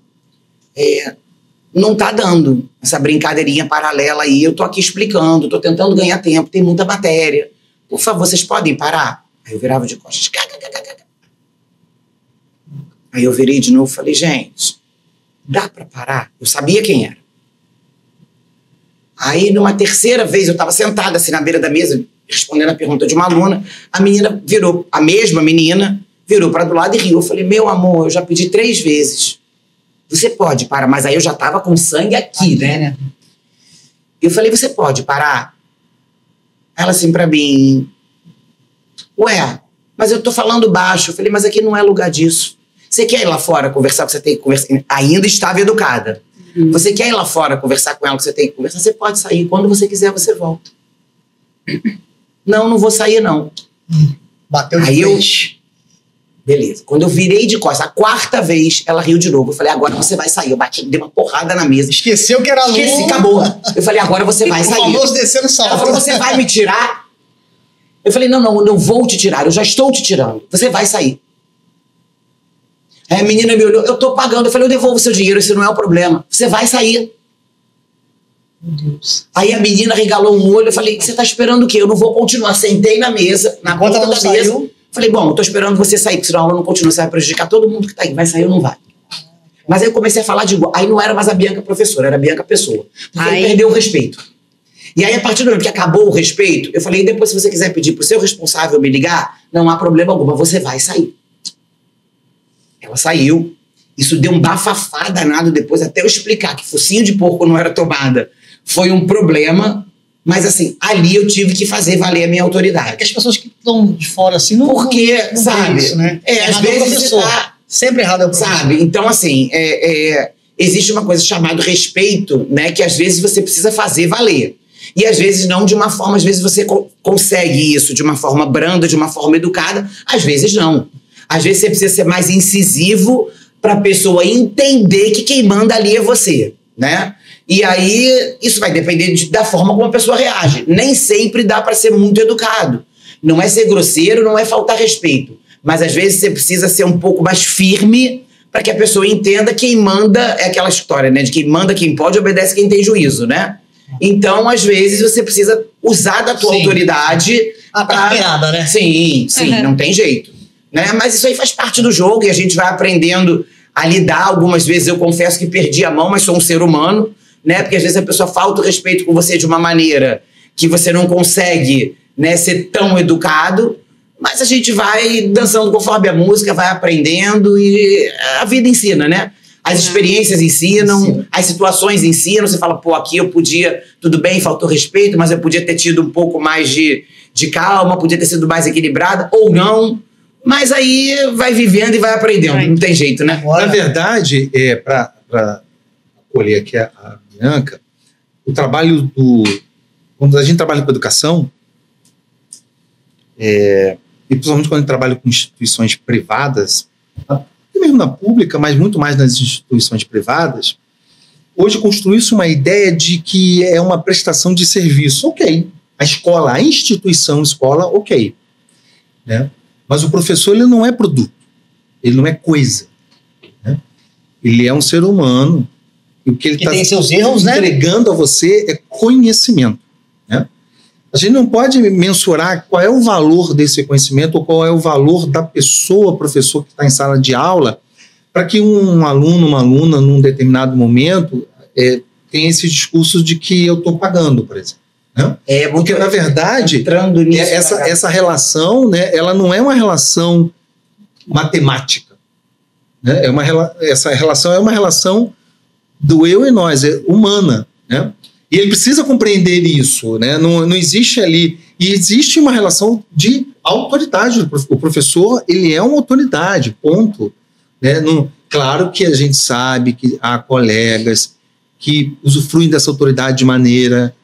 Não tá dando essa brincadeirinha paralela aí, eu tô aqui explicando, tô tentando ganhar tempo, tem muita matéria. Por favor, vocês podem parar? Aí eu virava de costas. Aí eu virei de novo e falei, gente, dá pra parar? Eu sabia quem era. Aí, numa terceira vez, eu tava sentada assim na beira da mesa, respondendo a pergunta de uma aluna, a menina virou, a mesma menina, virou para do lado e riu. Eu falei, meu amor, eu já pedi 3 vezes. Você pode parar, mas aí eu já tava com sangue aqui, né? Eu falei, você pode parar? Ela assim pra mim, ué, mas eu tô falando baixo. Eu falei, mas aqui não é lugar disso. Você quer ir lá fora conversar com você tem que conversar? Ainda estava educada. Você quer ir lá fora conversar com ela que você tem que conversar? Você pode sair. Quando você quiser, você volta. Não vou sair, não. Bateu de frente. Beleza. Quando eu virei de costas, a 4ª vez, ela riu de novo. Eu falei, agora você vai sair. Eu bati, dei uma porrada na mesa. Esqueceu que era aluno. Esqueci, acabou. Eu falei, agora você vai sair. O famoso descer no salto. Ela falou, você vai me tirar? Eu falei, não, eu não vou te tirar. Eu já estou te tirando. Você vai sair. Aí a menina me olhou, eu tô pagando. Eu falei, eu devolvo seu dinheiro, esse não é o problema. Você vai sair. Meu Deus. Aí a menina regalou um olho, eu falei, você tá esperando o quê? Eu não vou continuar. Sentei na mesa, na ponta da mesa. Falei, bom, eu tô esperando você sair, porque senão a aula não continua, você vai prejudicar todo mundo que tá aí. Vai sair ou não vai? Mas aí eu comecei a falar de igual. Aí não era mais a Bianca professora, era a Bianca pessoa. Porque aí perdeu o respeito. E aí, a partir do momento que acabou o respeito, eu falei, depois se você quiser pedir pro seu responsável me ligar, não há problema algum, você vai sair. Ela saiu. Isso deu um bafafá danado depois, até eu explicar que focinho de porco não era tomada. Foi um problema, mas assim, ali eu tive que fazer valer a minha autoridade. Porque as pessoas que estão de fora assim não. Porque, não sabe? isso, né? Às vezes você tá. Sempre errado é o professor. Sabe? Então, assim, existe uma coisa chamada respeito, né? Que às vezes você precisa fazer valer. E às vezes não de uma forma, às vezes você consegue isso de uma forma branda, de uma forma educada, às vezes não. Às vezes você precisa ser mais incisivo para a pessoa entender que quem manda ali é você, né? E aí isso vai depender da forma como a pessoa reage. Nem sempre dá para ser muito educado. Não é ser grosseiro, não é faltar respeito. Mas às vezes você precisa ser um pouco mais firme para que a pessoa entenda quem manda, é aquela história, né? De quem manda, quem pode, obedece quem tem juízo, né? Então, às vezes, você precisa usar da tua Sim. autoridade. Carteirada, né? Sim, não tem jeito. Né? Mas isso aí faz parte do jogo e a gente vai aprendendo a lidar. Algumas vezes eu confesso que perdi a mão, mas sou um ser humano, né? Porque às vezes a pessoa falta o respeito com você de uma maneira que você não consegue, né, ser tão educado, mas a gente vai dançando conforme a música, vai aprendendo e a vida ensina, né? As experiências ensinam, as situações ensinam. Você fala, pô, aqui eu podia, tudo bem, faltou respeito, mas eu podia ter tido um pouco mais de calma, podia ter sido mais equilibrada, ou não. Mas aí vai vivendo e vai aprendendo, não tem jeito, né? Na verdade, para acolher aqui a Bianca, o trabalho quando a gente trabalha com educação, e principalmente quando a gente trabalha com instituições privadas, mesmo na pública, mas muito mais nas instituições privadas, hoje construiu-se uma ideia de que é uma prestação de serviço. Ok, a escola, a instituição escola, ok. Né? Mas o professor, ele não é produto, ele não é coisa. Né? Ele é um ser humano, e o que ele está tem seus erros, entregando a você é conhecimento. Né? A gente não pode mensurar qual é o valor desse conhecimento ou qual é o valor da pessoa, professor, que está em sala de aula, para que um aluno, uma aluna, num determinado momento, tenha esse discurso de que eu estou pagando, por exemplo. Né? Porque, na verdade, essa relação, né, ela não é uma relação matemática. Né? Essa relação é uma relação do eu e nós, é humana, né? E ele precisa compreender isso, né? Não existe ali... E existe uma relação de autoridade. O professor, ele é uma autoridade, ponto. Né? Claro que a gente sabe que há colegas que usufruem dessa autoridade de maneira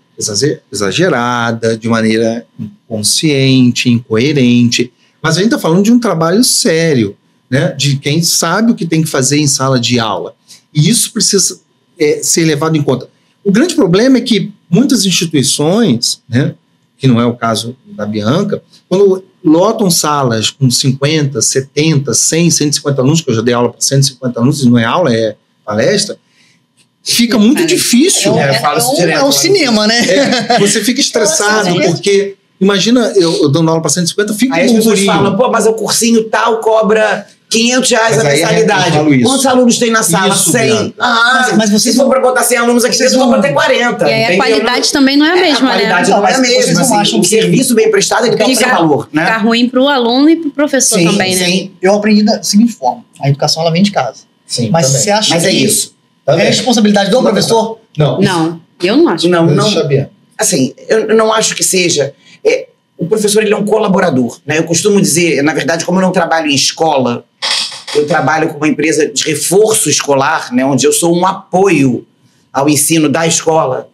exagerada, de maneira inconsciente, incoerente. Mas a gente está falando de um trabalho sério, né? De quem sabe o que tem que fazer em sala de aula. E isso precisa ser levado em conta. O grande problema é que muitas instituições, né, que não é o caso da Bianca, quando lotam salas com 50, 70, 100, 150 alunos, que eu já dei aula para 150 alunos, não é aula, é palestra, fica muito difícil. É o cinema, né? Você fica estressado, porque imagina, eu dando aula para 150, fica aí as pessoas falam, pô, mas o cursinho tal cobra R$500 a mensalidade. Quantos alunos tem na sala? 100. Mas se for para botar 100 alunos aqui, vocês vão bater 40. E aí a qualidade também não é a mesma, né? A qualidade não é a mesma. Assim, o serviço bem prestado, ele tem que ter valor, né? Fica ruim para o aluno e para o professor também, né? Sim. Eu aprendi da seguinte forma: a educação, ela vem de casa. Sim, mas também. você acha mas que isso. É responsabilidade do professor? Não. Não, eu não acho. Não. Assim, eu não acho que seja... O professor, ele é um colaborador, né? Eu costumo dizer, na verdade, como eu não trabalho em escola, eu trabalho com uma empresa de reforço escolar, né? Onde eu sou um apoio ao ensino da escola.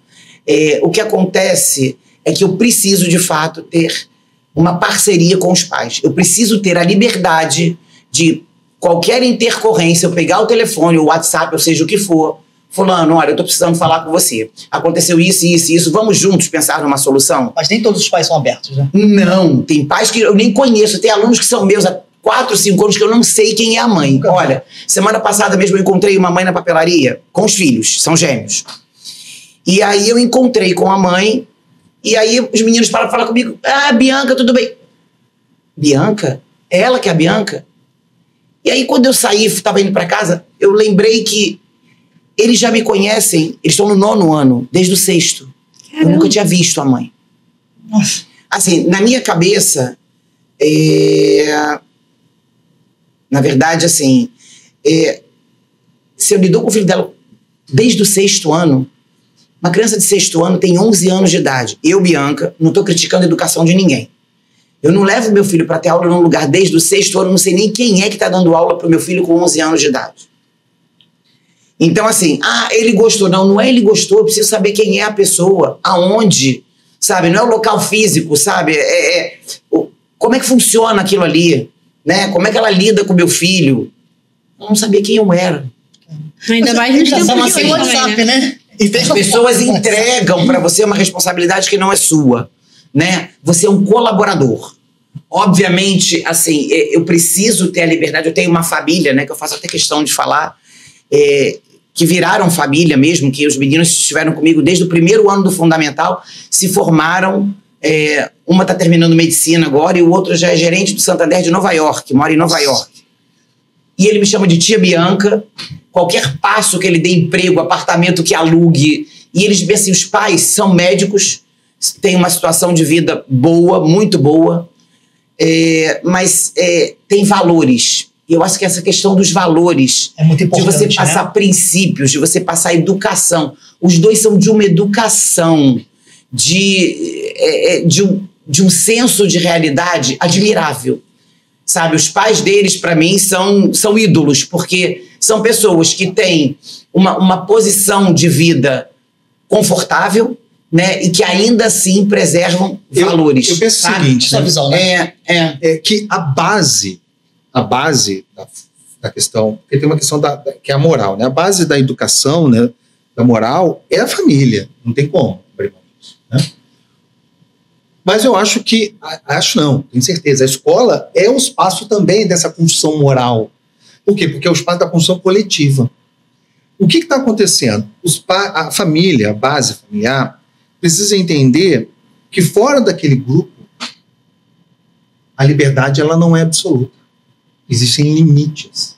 O que acontece é que eu preciso, de fato, ter uma parceria com os pais. Eu preciso ter a liberdade de qualquer intercorrência, eu pegar o telefone, o WhatsApp, ou seja o que for, fulano, olha, eu tô precisando falar com você. Aconteceu isso, isso e isso, vamos juntos pensar numa solução? Mas nem todos os pais são abertos, né? Não, tem pais que eu nem conheço, tem alunos que são meus há 4, 5 anos que eu não sei quem é a mãe. Olha, semana passada mesmo eu encontrei uma mãe na papelaria com os filhos, são gêmeos. E aí eu encontrei com a mãe, e aí os meninos pararam pra falar comigo, Bianca, tudo bem? Bianca? É ela que é a Bianca? E aí quando eu saí, estava indo para casa, eu lembrei que eles já me conhecem, eles estão no 9º ano, desde o 6º. Eu nunca tinha visto a mãe. Nossa. Assim, na minha cabeça, na verdade, assim, se eu lido com o filho dela desde o 6º ano, uma criança de 6º ano tem 11 anos de idade. Eu, Bianca, não estou criticando a educação de ninguém. Eu não levo meu filho para ter aula num lugar desde o 6º ano, não sei nem quem é que está dando aula para o meu filho com 11 anos de idade. Então, assim, ele gostou. Não é ele gostou, eu preciso saber quem é a pessoa, aonde, sabe? Não é o local físico, sabe? Como é que funciona aquilo ali, né? Como é que ela lida com o meu filho? Eu não sabia quem eu era. Ainda mais nos tempos de WhatsApp, né? As pessoas entregam para você uma responsabilidade que não é sua, né? Você é um colaborador. Obviamente, assim, eu preciso ter a liberdade. Eu tenho uma família, né? Que eu faço até questão de falar. que viraram família mesmo, que os meninos estiveram comigo desde o primeiro ano do fundamental, se formaram. Uma está terminando medicina agora e o outro já é gerente do Santander de Nova York, mora em Nova York. E ele me chama de tia Bianca. Qualquer passo que ele dê emprego, apartamento que alugue. E eles, assim, os pais são médicos, têm uma situação de vida boa, muito boa, mas tem valores. E eu acho que essa questão dos valores, é muito importante, de você passar princípios, de você passar educação. Os dois são de uma educação, de um senso de realidade admirável. Sabe, os pais deles, para mim, são ídolos, porque são pessoas que têm uma posição de vida confortável, né, e que ainda assim preservam valores. Eu penso o seguinte, né? Visão, né? Que a base da questão, porque tem uma questão que é a moral, né? A base da educação, né, da moral, é a família, não tem como abrir mão disso, né? Mas eu acho que, tenho certeza, a escola é o espaço também dessa construção moral. Por quê? Porque é o espaço da construção coletiva. O que está acontecendo? A família, a base familiar, precisa entender que fora daquele grupo, a liberdade ela não é absoluta. Existem limites,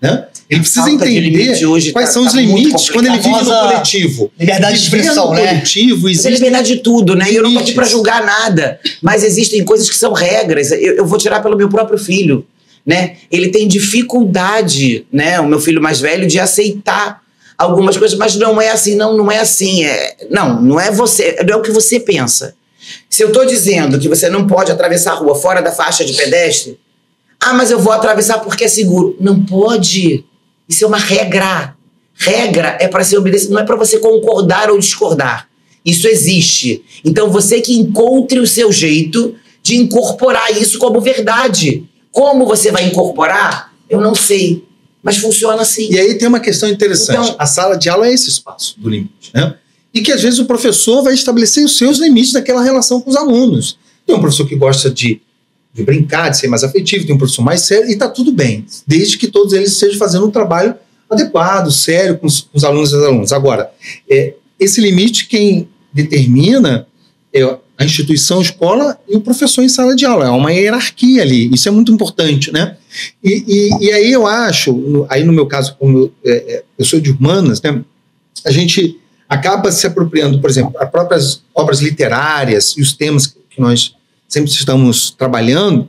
né? Ele precisa entender quais são os limites quando ele vive no coletivo. Liberdade de expressão, né? Coletivo, existe liberdade de tudo, né? E eu não estou aqui para julgar nada, mas existem coisas que são regras. Eu vou tirar pelo meu próprio filho, né? Ele tem dificuldade, né? O meu filho mais velho, de aceitar algumas coisas, mas não é assim, não é assim. Não é você, não é o que você pensa. Se eu estou dizendo que você não pode atravessar a rua fora da faixa de pedestre, mas eu vou atravessar porque é seguro. Não pode. Isso é uma regra. Regra é para ser obedecida, não é para você concordar ou discordar. Isso existe. Então você que encontre o seu jeito de incorporar isso como verdade. Como você vai incorporar? Eu não sei. Mas funciona assim. E aí tem uma questão interessante. Então, a sala de aula é esse espaço do limite, né? E que às vezes o professor vai estabelecer os seus limites daquela relação com os alunos. Tem um professor que gosta de brincar, de ser mais afetivo, tem um professor mais sério, e está tudo bem, desde que todos eles estejam fazendo um trabalho adequado, sério, com os alunos e as alunas. Agora, esse limite quem determina é a instituição, a escola e o professor em sala de aula. É uma hierarquia ali, isso é muito importante, né? E aí eu acho, aí no meu caso, como eu sou de humanas, né, a gente acaba se apropriando, por exemplo, as próprias obras literárias e os temas que nós sempre estamos trabalhando.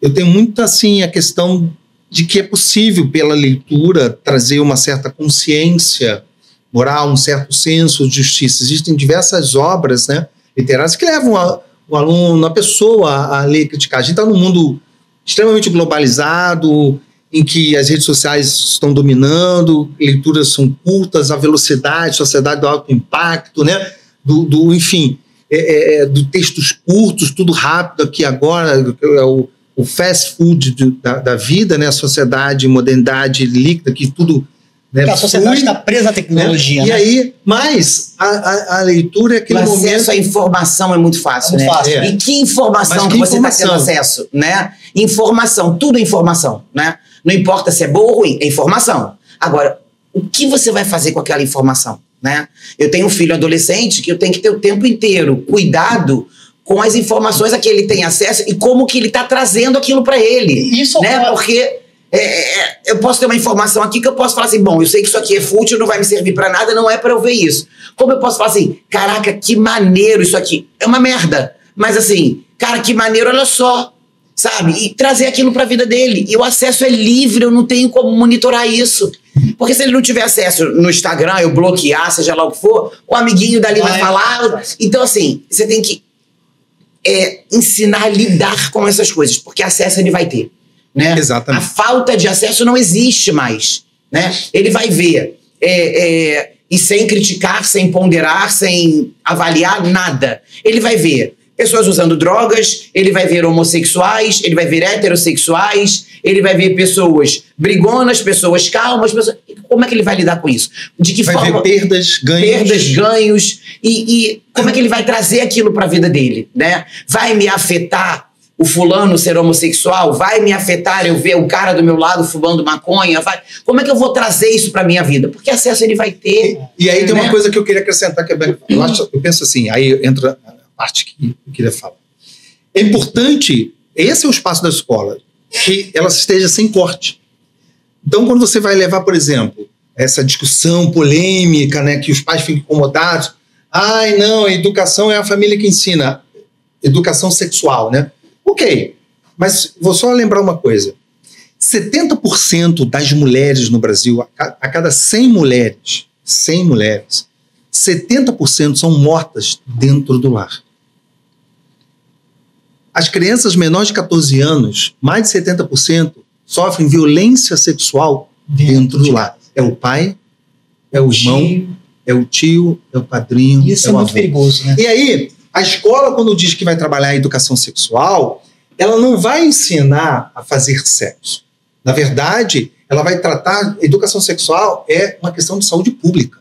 Eu tenho muito assim a questão de que é possível, pela leitura, trazer uma certa consciência moral, um certo senso de justiça. Existem diversas obras, né, literárias que levam o aluno, a pessoa a ler e criticar. A gente está num mundo extremamente globalizado, em que as redes sociais estão dominando, leituras são curtas, a velocidade, sociedade do alto impacto, né, enfim, do textos curtos, tudo rápido aqui agora, o fast food da vida, né, a sociedade, modernidade líquida, que tudo... Né, a sociedade está presa à tecnologia, né? E aí, mas a leitura é aquele momento... O acesso à informação é muito fácil, né? E que informação que você está tendo acesso, né? Informação, tudo é informação, né? Não importa se é boa ou ruim, é informação. Agora, o que você vai fazer com aquela informação, né? Eu tenho um filho adolescente que eu tenho que ter o tempo inteiro cuidado com as informações a que ele tem acesso e como que ele está trazendo aquilo para ele. Isso, né? Porque eu posso ter uma informação aqui que eu posso falar assim, bom, eu sei que isso aqui é fútil, não vai me servir para nada, não é para eu ver isso. Como eu posso falar assim, caraca, que maneiro isso aqui. É uma merda, mas assim, cara, que maneiro, olha só, sabe? E trazer aquilo para a vida dele. E o acesso é livre, eu não tenho como monitorar isso. Porque se ele não tiver acesso no Instagram, eu bloquear, seja lá o que for, o amiguinho dali vai falar. Então, assim, você tem que ensinar a lidar com essas coisas, porque acesso ele vai ter, né? Exatamente. A falta de acesso não existe mais, né? Ele vai ver, e sem criticar, sem ponderar, sem avaliar nada. Ele vai ver pessoas usando drogas, ele vai ver homossexuais, ele vai ver heterossexuais, ele vai ver pessoas brigonas, pessoas calmas, como é que ele vai lidar com isso? De que forma? Vai ver perdas, ganhos. E como é que ele vai trazer aquilo para a vida dele, né? Vai me afetar o fulano ser homossexual? Vai me afetar eu ver o cara do meu lado fumando maconha? Como é que eu vou trazer isso para minha vida? Porque acesso ele vai ter. E aí tem uma coisa que eu queria acrescentar, que eu penso assim, aí entra a parte que eu queria falar. É importante, esse é o espaço da escola, que ela esteja sem corte. Então, quando você vai levar, por exemplo, essa discussão polêmica, né, que os pais ficam incomodados, ai, não, a educação é a família que ensina, educação sexual, né? Ok, mas vou só lembrar uma coisa, 70% das mulheres no Brasil, a cada 100 mulheres, 70% são mortas dentro do lar. As crianças menores de 14 anos, mais de 70%, sofrem violência sexual dentro do lar. É o pai, é o irmão, é o tio, é o padrinho. Isso é muito perigoso, né? E aí, a escola, quando diz que vai trabalhar a educação sexual, ela não vai ensinar a fazer sexo. Na verdade, ela vai tratar... Educação sexual é uma questão de saúde pública.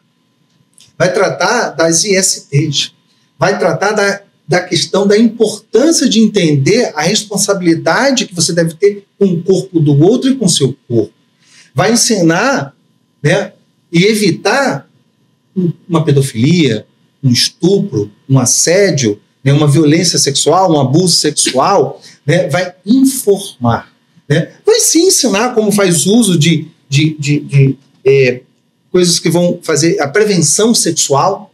Vai tratar das ISTs. Vai tratar da questão da importância de entender a responsabilidade que você deve ter com o corpo do outro e com o seu corpo. Vai ensinar, né, e evitar uma pedofilia, um estupro, um assédio, né, uma violência sexual, um abuso sexual, né, vai informar. Né? Vai sim ensinar como faz uso de coisas que vão fazer a prevenção sexual.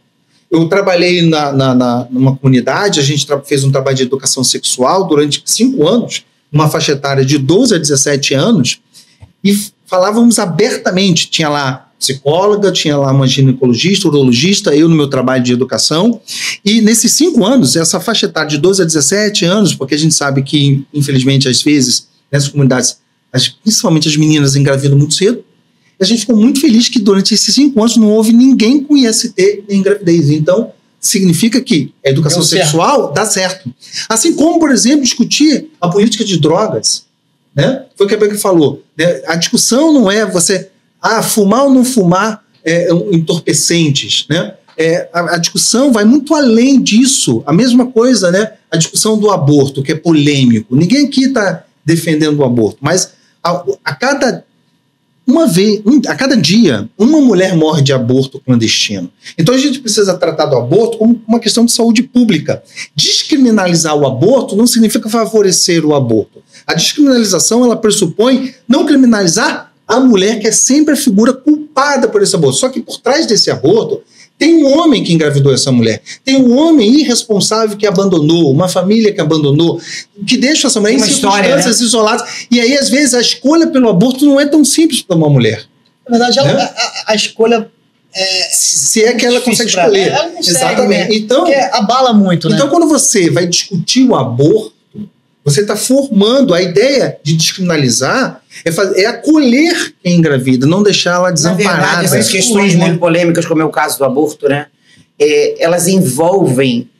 Eu trabalhei numa comunidade, a gente fez um trabalho de educação sexual durante 5 anos, numa faixa etária de 12 a 17 anos, e falávamos abertamente, tinha lá psicóloga, tinha lá uma ginecologista, urologista, eu no meu trabalho de educação, e nesses 5 anos, essa faixa etária de 12 a 17 anos, porque a gente sabe que, infelizmente, às vezes, nessas comunidades, principalmente as meninas engravidam muito cedo, a gente ficou muito feliz que durante esses 5 anos não houve ninguém com IST nem gravidez. Então, significa que a educação sexual dá certo. Assim como, por exemplo, discutir a política de drogas. Né? Foi o que a Beca falou. Né? A discussão não é você fumar ou não fumar entorpecentes. Né? A discussão vai muito além disso. A mesma coisa, né? A discussão do aborto, que é polêmico. Ninguém aqui está defendendo o aborto, mas a cada dia, uma mulher morre de aborto clandestino. Então a gente precisa tratar do aborto como uma questão de saúde pública. Descriminalizar o aborto não significa favorecer o aborto. A descriminalização, ela pressupõe não criminalizar a mulher, que é sempre a figura culpada por esse aborto. Só que por trás desse aborto tem um homem que engravidou essa mulher, tem um homem irresponsável que abandonou, uma família que abandonou, que deixa essa mulher em circunstâncias isoladas. E aí, às vezes, a escolha pelo aborto não é tão simples para uma mulher. Na verdade, né? a escolha... se é que ela consegue escolher. Ela consegue, exatamente. Né? Então, porque abala muito, né? Então, quando você vai discutir o aborto, você está formando a ideia de descriminalizar, é acolher quem engravida, não deixá-la desamparada. Na verdade, essas questões muito polêmicas, como é o caso do aborto, né? Elas envolvem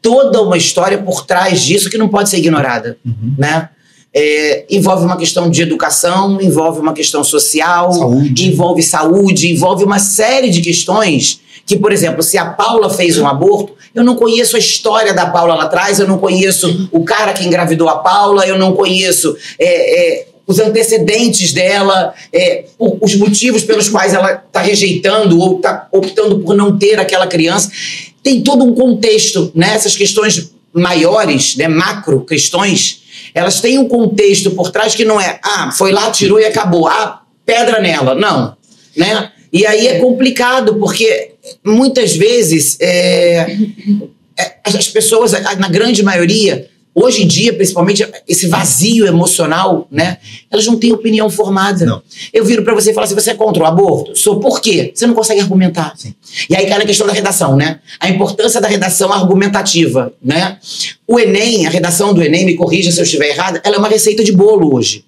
toda uma história por trás disso que não pode ser ignorada. Né? Envolve uma questão de educação, envolve uma questão social, envolve saúde, envolve uma série de questões que, por exemplo, se a Paula fez um aborto, eu não conheço a história da Paula lá atrás, eu não conheço o cara que engravidou a Paula, eu não conheço os antecedentes dela, os motivos pelos quais ela está rejeitando ou está optando por não ter aquela criança. Tem todo um contexto, né? Essas questões maiores, né? Macro questões, elas têm um contexto por trás que não é, foi lá, tirou e acabou, pedra nela, não, né? E aí é complicado, porque muitas vezes as pessoas, na grande maioria, hoje em dia, principalmente, esse vazio emocional, né? Elas não têm opinião formada. Não. Eu viro pra você e falo assim, você é contra o aborto? Sou. Por quê? Você não consegue argumentar. Sim. E aí cai na questão da redação, né? A importância da redação argumentativa, né? O Enem, a redação do Enem, me corrija se eu estiver errada, ela é uma receita de bolo hoje.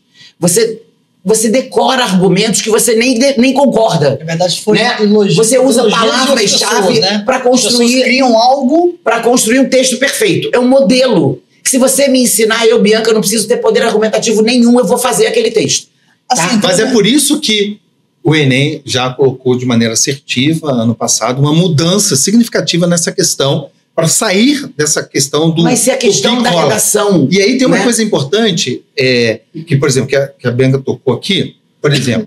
Você decora argumentos que você nem concorda. Na verdade, foi você usa palavras-chave, né? Para construir... criam algo... Para construir um texto perfeito. É um modelo. Se você me ensinar, eu, Bianca, não preciso ter poder argumentativo nenhum, eu vou fazer aquele texto. Assim, mas é por isso que o Enem já colocou de maneira assertiva, ano passado, uma mudança significativa nessa questão para sair dessa questão do... Mas se a questão da redação... E aí tem uma coisa importante, que, por exemplo, que a Bianca tocou aqui, por exemplo,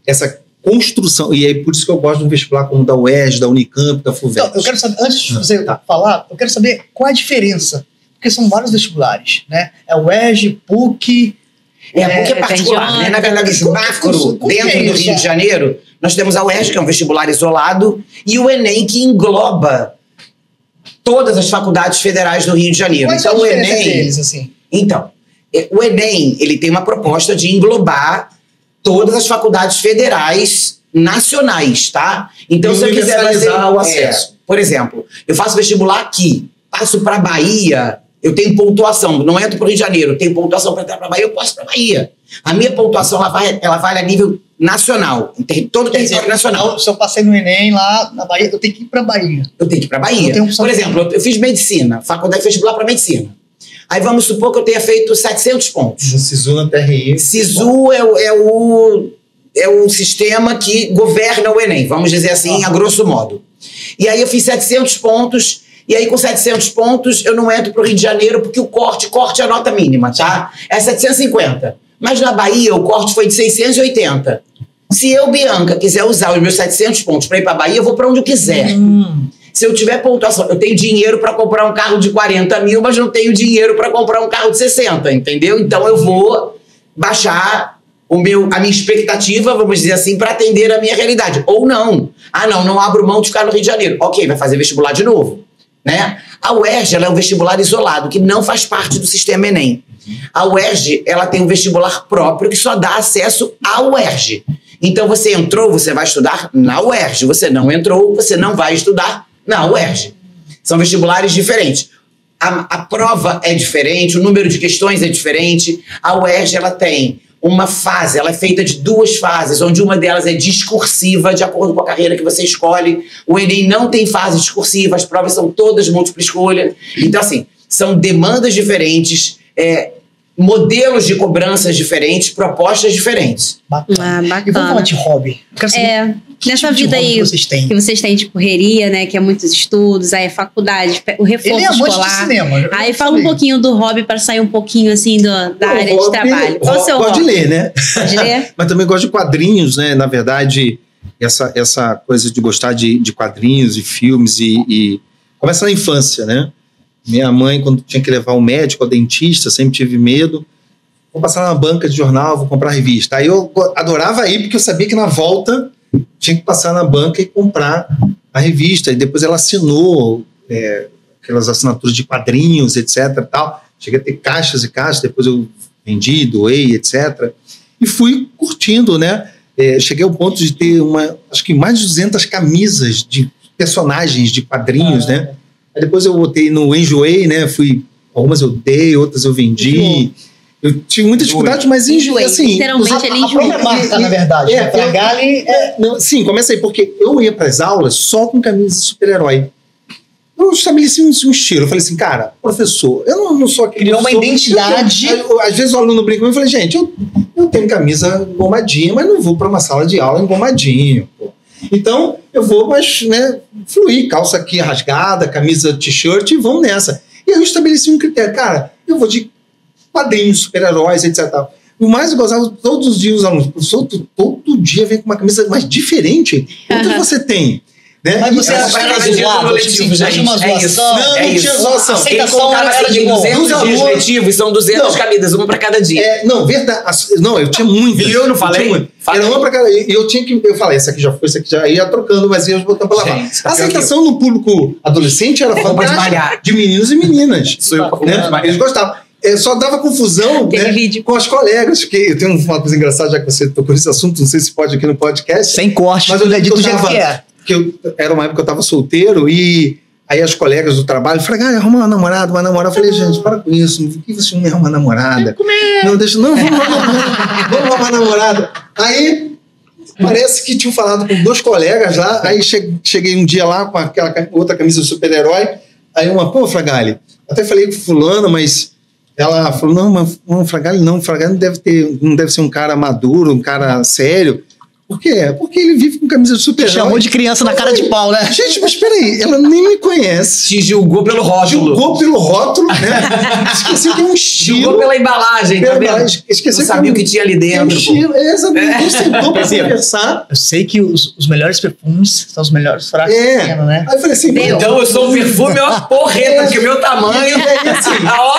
essa construção, e aí por isso que eu gosto de um vestibular como da UERJ, da Unicamp, da FUVEST. Então, eu quero saber, antes de você falar, eu quero saber qual é a diferença, porque são vários vestibulares, né? É o UERJ, PUC... PUC é particular, né? Na verdade, o macro, dentro do Rio de Janeiro, nós temos a UERJ, que é um vestibular isolado, e o Enem, que engloba todas as faculdades federais do Rio de Janeiro. Quais então, são as diferenças deles, assim? Então, o Enem, ele tem uma proposta de englobar todas as faculdades federais nacionais, tá? Então, se eu quiser fazer o acesso, por exemplo, eu faço vestibular aqui, passo para Bahia, eu tenho pontuação, não entro para o Rio de Janeiro, eu tenho pontuação para entrar para Bahia, eu posso para Bahia. A minha pontuação, ela vale a nível nacional, em todo o território nacional. Se eu passei no Enem lá na Bahia, eu tenho que ir para Bahia. Eu tenho que ir para Bahia. Por exemplo, eu fiz medicina, faculdade vestibular para medicina. Aí vamos supor que eu tenha feito 700 pontos. O SISU na TRI. SISU é o sistema que governa o Enem, vamos dizer assim, a grosso modo. E aí eu fiz 700 pontos, e aí com 700 pontos eu não entro para o Rio de Janeiro porque o corte é a nota mínima, tá? É 750. Mas na Bahia o corte foi de 680. Se eu, Bianca, quiser usar os meus 700 pontos para ir para a Bahia, eu vou para onde eu quiser. Se eu tiver pontuação, eu tenho dinheiro para comprar um carro de 40 mil, mas não tenho dinheiro para comprar um carro de 60, entendeu? Então eu vou baixar a minha expectativa, vamos dizer assim, para atender a minha realidade. Ou não. Não abro mão de ficar no Rio de Janeiro. Ok, vai fazer vestibular de novo, né? A UERJ, ela é um vestibular isolado, que não faz parte do sistema Enem. A UERJ, ela tem um vestibular próprio que só dá acesso à UERJ. Então você entrou, você vai estudar na UERJ. Você não entrou, você não vai estudar na UERJ. São vestibulares diferentes. A prova é diferente, o número de questões é diferente. A UERJ, ela tem uma fase, ela é feita de 2 fases, onde uma delas é discursiva, de acordo com a carreira que você escolhe. O Enem não tem fase discursiva, as provas são todas múltipla escolha. Então, assim, são demandas diferentes, modelos de cobranças diferentes, propostas diferentes. Bacana. E vamos falar de hobby. Nessa vida aí que vocês têm de correria, né? Que é muitos estudos, aí é faculdade, o reforço escolar. De cinema, aí fala um pouquinho do hobby para sair um pouquinho assim da área de trabalho. Qual o seu hobby? Gosto de ler, né? Pode ler? Mas também gosto de quadrinhos, né? Na verdade, essa coisa de gostar de quadrinhos e filmes e começa na infância, né? Minha mãe, quando tinha que levar um médico, ao dentista, sempre tive medo. Vou passar na banca de jornal, vou comprar revista. Aí eu adorava ir, porque eu sabia que na volta tinha que passar na banca e comprar a revista. E depois ela assinou aquelas assinaturas de quadrinhos, etc. Tal. Cheguei a ter caixas e caixas, depois eu vendi, doei, etc. E fui curtindo, né? Cheguei ao ponto de ter acho que mais de 200 camisas de personagens de quadrinhos, né? Aí depois eu botei no Enjoei, né? Algumas eu dei, outras eu vendi. Eu tive muita dificuldade, mas enjoei. Assim, literalmente ele enjoou. A marca, na verdade. Sim, começa aí, porque eu ia para as aulas só com camisa de super-herói. Eu estabeleci um estilo. Eu falei assim, cara, professor, eu não sou aquele. Criou uma identidade. Às vezes o aluno brinca comigo e fala, gente, eu tenho camisa engomadinha, mas não vou para uma sala de aula engomadinho, pô. Então, eu vou, mas, né, fluir, calça aqui rasgada, camisa t-shirt, e vamos nessa. E aí eu estabeleci um critério, cara, eu vou de quadrinhos, super-heróis, etc. O mais eu gostava, todos os dias os alunos, professor, todo dia vem com uma camisa mais diferente. Quanto você tem? Né? Mas você era para cada dia do letivo, já tinha uma zoação. Não tinha zoação. Aceitação era de 200 dias letivos, são 200 camisas, uma para cada dia. Verdade. Não, eu tinha muitas. E eu não falei? Era uma para cada. E eu tinha que. Eu falei, essa aqui já foi, essa aqui já ia trocando, mas ia botando para lavar. A aceitação no público adolescente era fantástica. De meninos e meninas. Eles gostavam. Só dava confusão, né, com as colegas, porque eu tenho uma coisa engraçada, já que você tocou nesse assunto, não sei se pode aqui no podcast. Sem corte, mas eu lembro do jeito que é. Era uma época que eu estava solteiro e aí as colegas do trabalho falaram, arruma uma namorada. Eu falei, gente, para com isso, por que você não me arruma uma namorada? Vamos arrumar uma namorada. Aí parece que tinham falado com 2 colegas lá, aí cheguei um dia lá com aquela outra camisa de super-herói, aí Fragali, até falei com fulana, mas ela falou, não, Fragali não deve ser um cara maduro, um cara sério. Por quê? Porque ele vive com camisa de super-herói. Chamou de criança na cara de pau, né? Gente, mas peraí, ela nem me conhece. Te julgou pelo rótulo. Julgou pelo rótulo, né? Esqueci que é um estilo. Julgou pela embalagem, tá vendo? Esqueci não sabia o que tinha ali dentro. É um estilo, exatamente. A gente sentou pra conversar. Eu sei que os melhores perfumes são os melhores frascos pequenos, né? Aí eu falei assim, Então eu sou um perfume, ó, porreta, porque o meu tamanho. E aí, assim,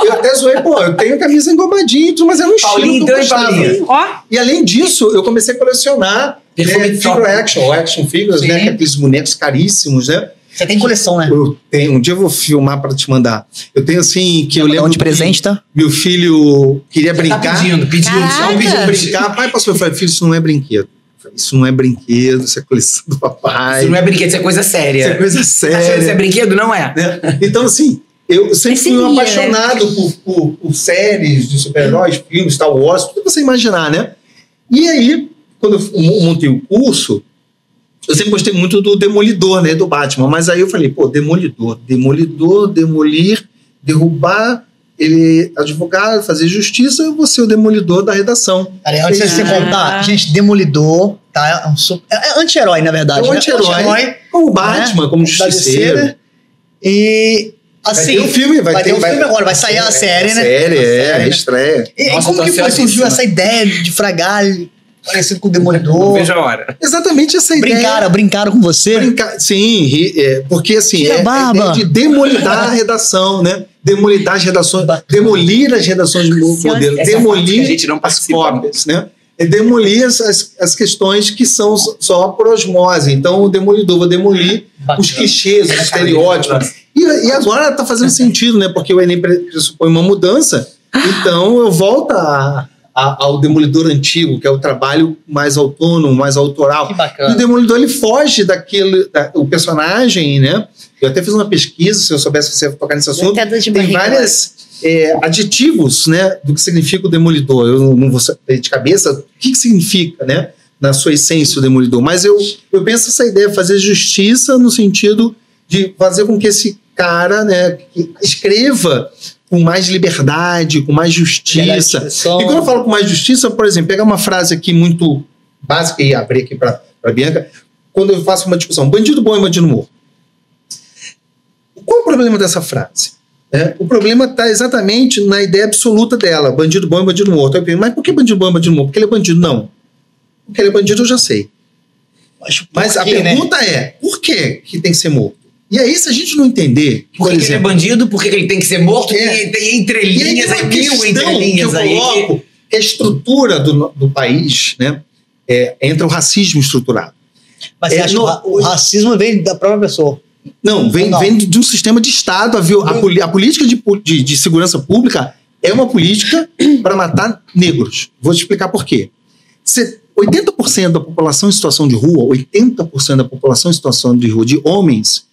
eu até zoei, pô, eu tenho camisa engomadinha, mas é um estilo Paulinho, que eu então, gostava. Paulinho. Ó, E além disso, eu comecei a colecionar Perfume top. figure action figures, Sim. né? Que é aqueles bonecos caríssimos, né? Você tem coleção, né? Eu tenho, um dia eu vou filmar para te mandar. Eu tenho assim, que eu lembro de presente, tá? Meu filho queria Tá brincar. pedindo. Caraca. Não pediu Brincar. Pai, posso falar, filho, isso não é brinquedo. Eu falei, isso não é brinquedo, isso é coleção do papai. Isso não é brinquedo, isso é coisa séria. Isso é coisa Achando que isso é séria. brinquedo? Não é. Né? Então, assim, eu sempre fui um Percebia, apaixonado por séries de super-heróis, filmes, Star Wars, tudo que você imaginar, né? E aí, quando eu montei o curso, eu sempre gostei muito do Demolidor, né? Do Batman. Mas aí eu falei, pô, Demolidor, demolir, derrubar, ele advogado, fazer justiça, eu vou ser o Demolidor da redação. Cara, antes de você contar, gente, Demolidor, tá? É anti-herói, na verdade. É um né? anti-herói, como Batman, como Da justiceiro. DC, e assim, Vai ter um filme, vai ter um filme agora, vai sair a série, né? Série, estreia. E Nossa, como eu tô que foi surgiu ansiosíssima. essa ideia de Fragalho parecido com o Não Demolidor? vejo a hora. Exatamente essa ideia. Brincaram com você? Sim, porque assim, Tira a barba. ideia de demolidar a redação, né? Demolir as redações de modelo, Essa parte que a demolir gente não as participa. cópias, né? É demolir as questões que são só por osmose. Então, o demolidor vai demolir os clichês, os estereótipos. E agora está fazendo sentido, né? Porque o Enem pressupõe uma mudança. Então, eu volto ao Demolidor antigo, que é o trabalho mais autônomo, mais autoral. Que E o bacana. Demolidor, ele foge o personagem, né? Eu até fiz uma pesquisa, se eu soubesse que você ia tocar nesse assunto. até dor de Tem barriga vários aditivos, né? Do que significa o Demolidor. Eu não vou saber de cabeça o que significa, né? Na sua essência, o Demolidor. Mas eu penso essa ideia, fazer justiça no sentido de fazer com que esse cara, né? Que escreva com mais liberdade, com mais justiça. E quando eu falo com mais justiça, por exemplo, pegar uma frase aqui muito básica e abrir aqui para a Bianca, quando eu faço uma discussão, bandido bom e bandido morto. Qual é o problema dessa frase? O problema está exatamente na ideia absoluta dela, bandido bom e bandido morto. Eu pergunto, mas por que bandido bom e bandido morto? Porque ele é bandido? Não. Porque ele é bandido, eu já sei. Mas a pergunta é, por que tem que ser morto? E aí, se a gente não entender... Por que ele é bandido? Por que ele tem que ser morto? Tem entrelinhas, aí, mil entrelinhas que eu coloco, que a estrutura do país, né, entra o racismo estruturado. Mas você acha que o racismo vem da própria pessoa? Não, vem de um sistema de Estado. A política de segurança pública é uma política para matar negros. Vou te explicar por quê. 80% da população em situação de rua, 80% da população em situação de rua de homens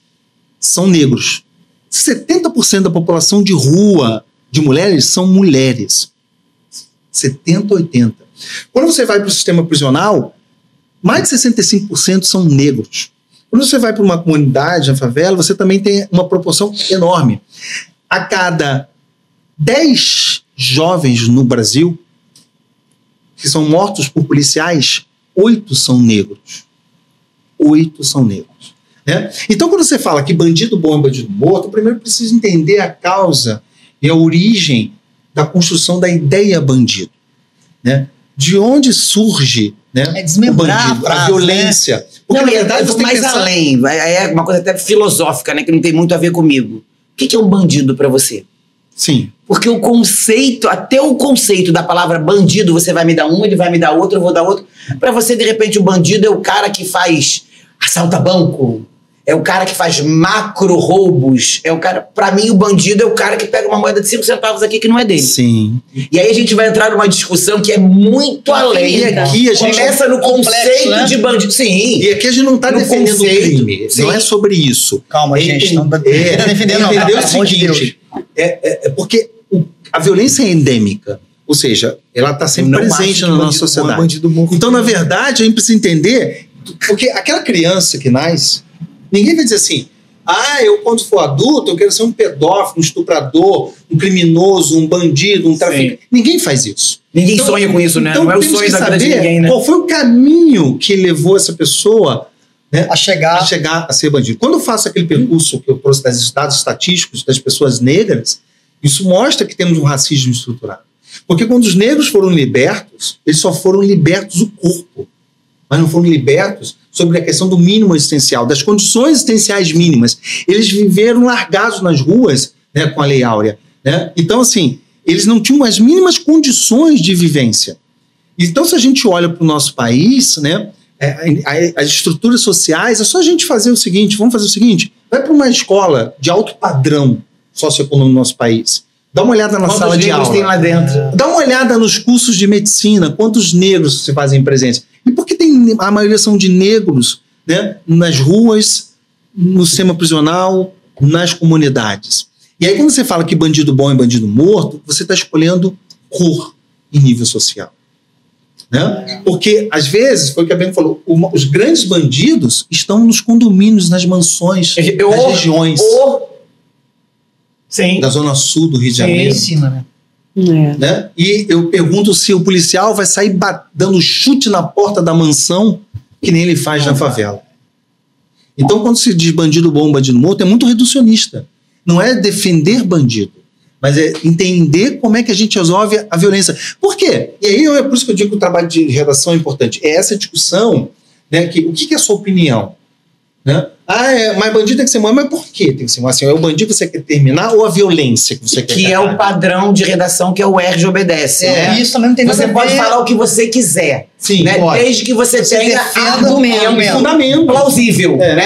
são negros. 70% da população de rua de mulheres são mulheres. 70, 80. Quando você vai para o sistema prisional, mais de 65% são negros. Quando você vai para uma comunidade, na favela, você também tem uma proporção enorme. A cada 10 jovens no Brasil que são mortos por policiais, 8 são negros. 8 são negros. Né? Então, quando você fala que bandido bom é bandido morto, primeiro precisa entender a causa e a origem da construção da ideia bandido. Né? De onde surge, né, desmembrar o bandido, a violência. Né? Porque, não, na verdade, você tem mais que pensar... além. É uma coisa até filosófica, né, que não tem muito a ver comigo. O que é um bandido para você? Sim. Porque o conceito, até o conceito da palavra bandido, você vai me dar um, ele vai me dar outro, eu vou dar outro. Para você, de repente, o bandido é o cara que faz assalta banco, é o cara que faz macro roubos, é o cara... Para mim, o bandido é o cara que pega uma moeda de 5 centavos aqui que não é dele. Sim. E aí a gente vai entrar numa discussão que é muito além. E aqui a gente começa no conceito, né, de bandido. Sim. E aqui a gente não está defendendo o crime. Sim. Não é sobre isso. Calma, gente. Não está defendendo, não. Entendeu Pelo amor de Deus. o seguinte, porque a violência é endêmica. Ou seja, ela está sempre presente na nossa sociedade. Então, na verdade, a gente precisa entender... Porque aquela criança que nasce... Ninguém vai dizer assim... Eu, quando for adulto, eu quero ser um pedófilo, um estuprador, um criminoso, um bandido, um traficante. Ninguém faz isso. Ninguém sonha com isso, né? Então, não é o sonho da vida de ninguém, né? Qual foi o caminho que levou essa pessoa, né, a chegar a ser bandido. Quando eu faço aquele percurso que eu trouxe dos dados estatísticos das pessoas negras, isso mostra que temos um racismo estruturado. Porque quando os negros foram libertos, eles só foram libertos o corpo, mas não foram libertos sobre a questão do mínimo existencial, das condições existenciais mínimas. Eles viveram largados nas ruas, né, com a Lei Áurea, né? Então, assim, eles não tinham as mínimas condições de vivência. Então, se a gente olha para o nosso país, né, as estruturas sociais, é só a gente fazer o seguinte, vamos fazer o seguinte, vai para uma escola de alto padrão socioeconômico no nosso país, dá uma olhada na sala de aula. Tem lá dentro? Dá uma olhada nos cursos de medicina, quantos negros se fazem presentes. E por que a maioria são de negros, né, nas ruas, no sistema prisional, nas comunidades? E aí, quando você fala que bandido bom é bandido morto, você está escolhendo cor em nível social. Né? Porque, às vezes, foi o que a Ben falou, os grandes bandidos estão nos condomínios, nas mansões, nas regiões. Sim. Da zona sul do Rio de Janeiro. Em cima, né? Né? E eu pergunto se o policial vai sair dando chute na porta da mansão que nem ele faz na favela. Então, quando se diz bandido bom, bandido morto, é muito reducionista. Não é defender bandido, mas é entender como é que a gente resolve a violência. Por quê? E aí é por isso que eu digo que o trabalho de redação é importante. É essa discussão, né, o que é a sua opinião? Né? Mas bandido tem que ser morto. Mas por que tem que ser morto? Assim, é o bandido que você quer terminar ou a violência que você quer terminar? Que é o padrão de redação que é o ERJ obedece. Né? Isso também não tem nada a ver. Você pode falar o que você quiser. Sim, né? Desde que você tenha fundamento plausível. Né?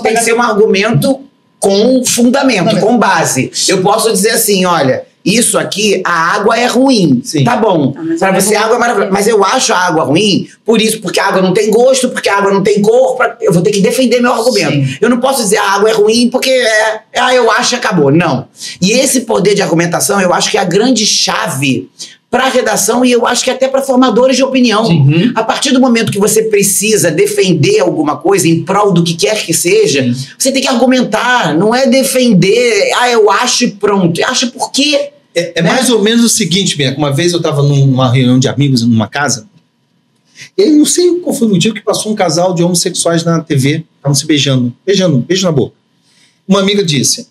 Tem que ser um argumento com fundamento, com base. Eu posso dizer assim, olha, isso aqui, a água é ruim. Sim. Tá bom. Para você, a água é maravilhosa. Mas eu acho a água ruim por isso, porque a água não tem gosto, porque a água não tem cor. Eu vou ter que defender meu argumento. Sim. Eu não posso dizer a água é ruim porque eu acho e acabou. Não. E esse poder de argumentação, eu acho que é a grande chave para a redação e eu acho que até para formadores de opinião. Uhum. A partir do momento que você precisa defender alguma coisa em prol do que quer que seja, você tem que argumentar, não é defender, eu acho e pronto. Acha por quê? É mais ou menos o seguinte, Bianca, uma vez eu estava numa reunião de amigos numa casa, e aí não sei qual foi o motivo que passou um casal de homossexuais na TV, estavam se beijando, beijo na boca. Uma amiga disse,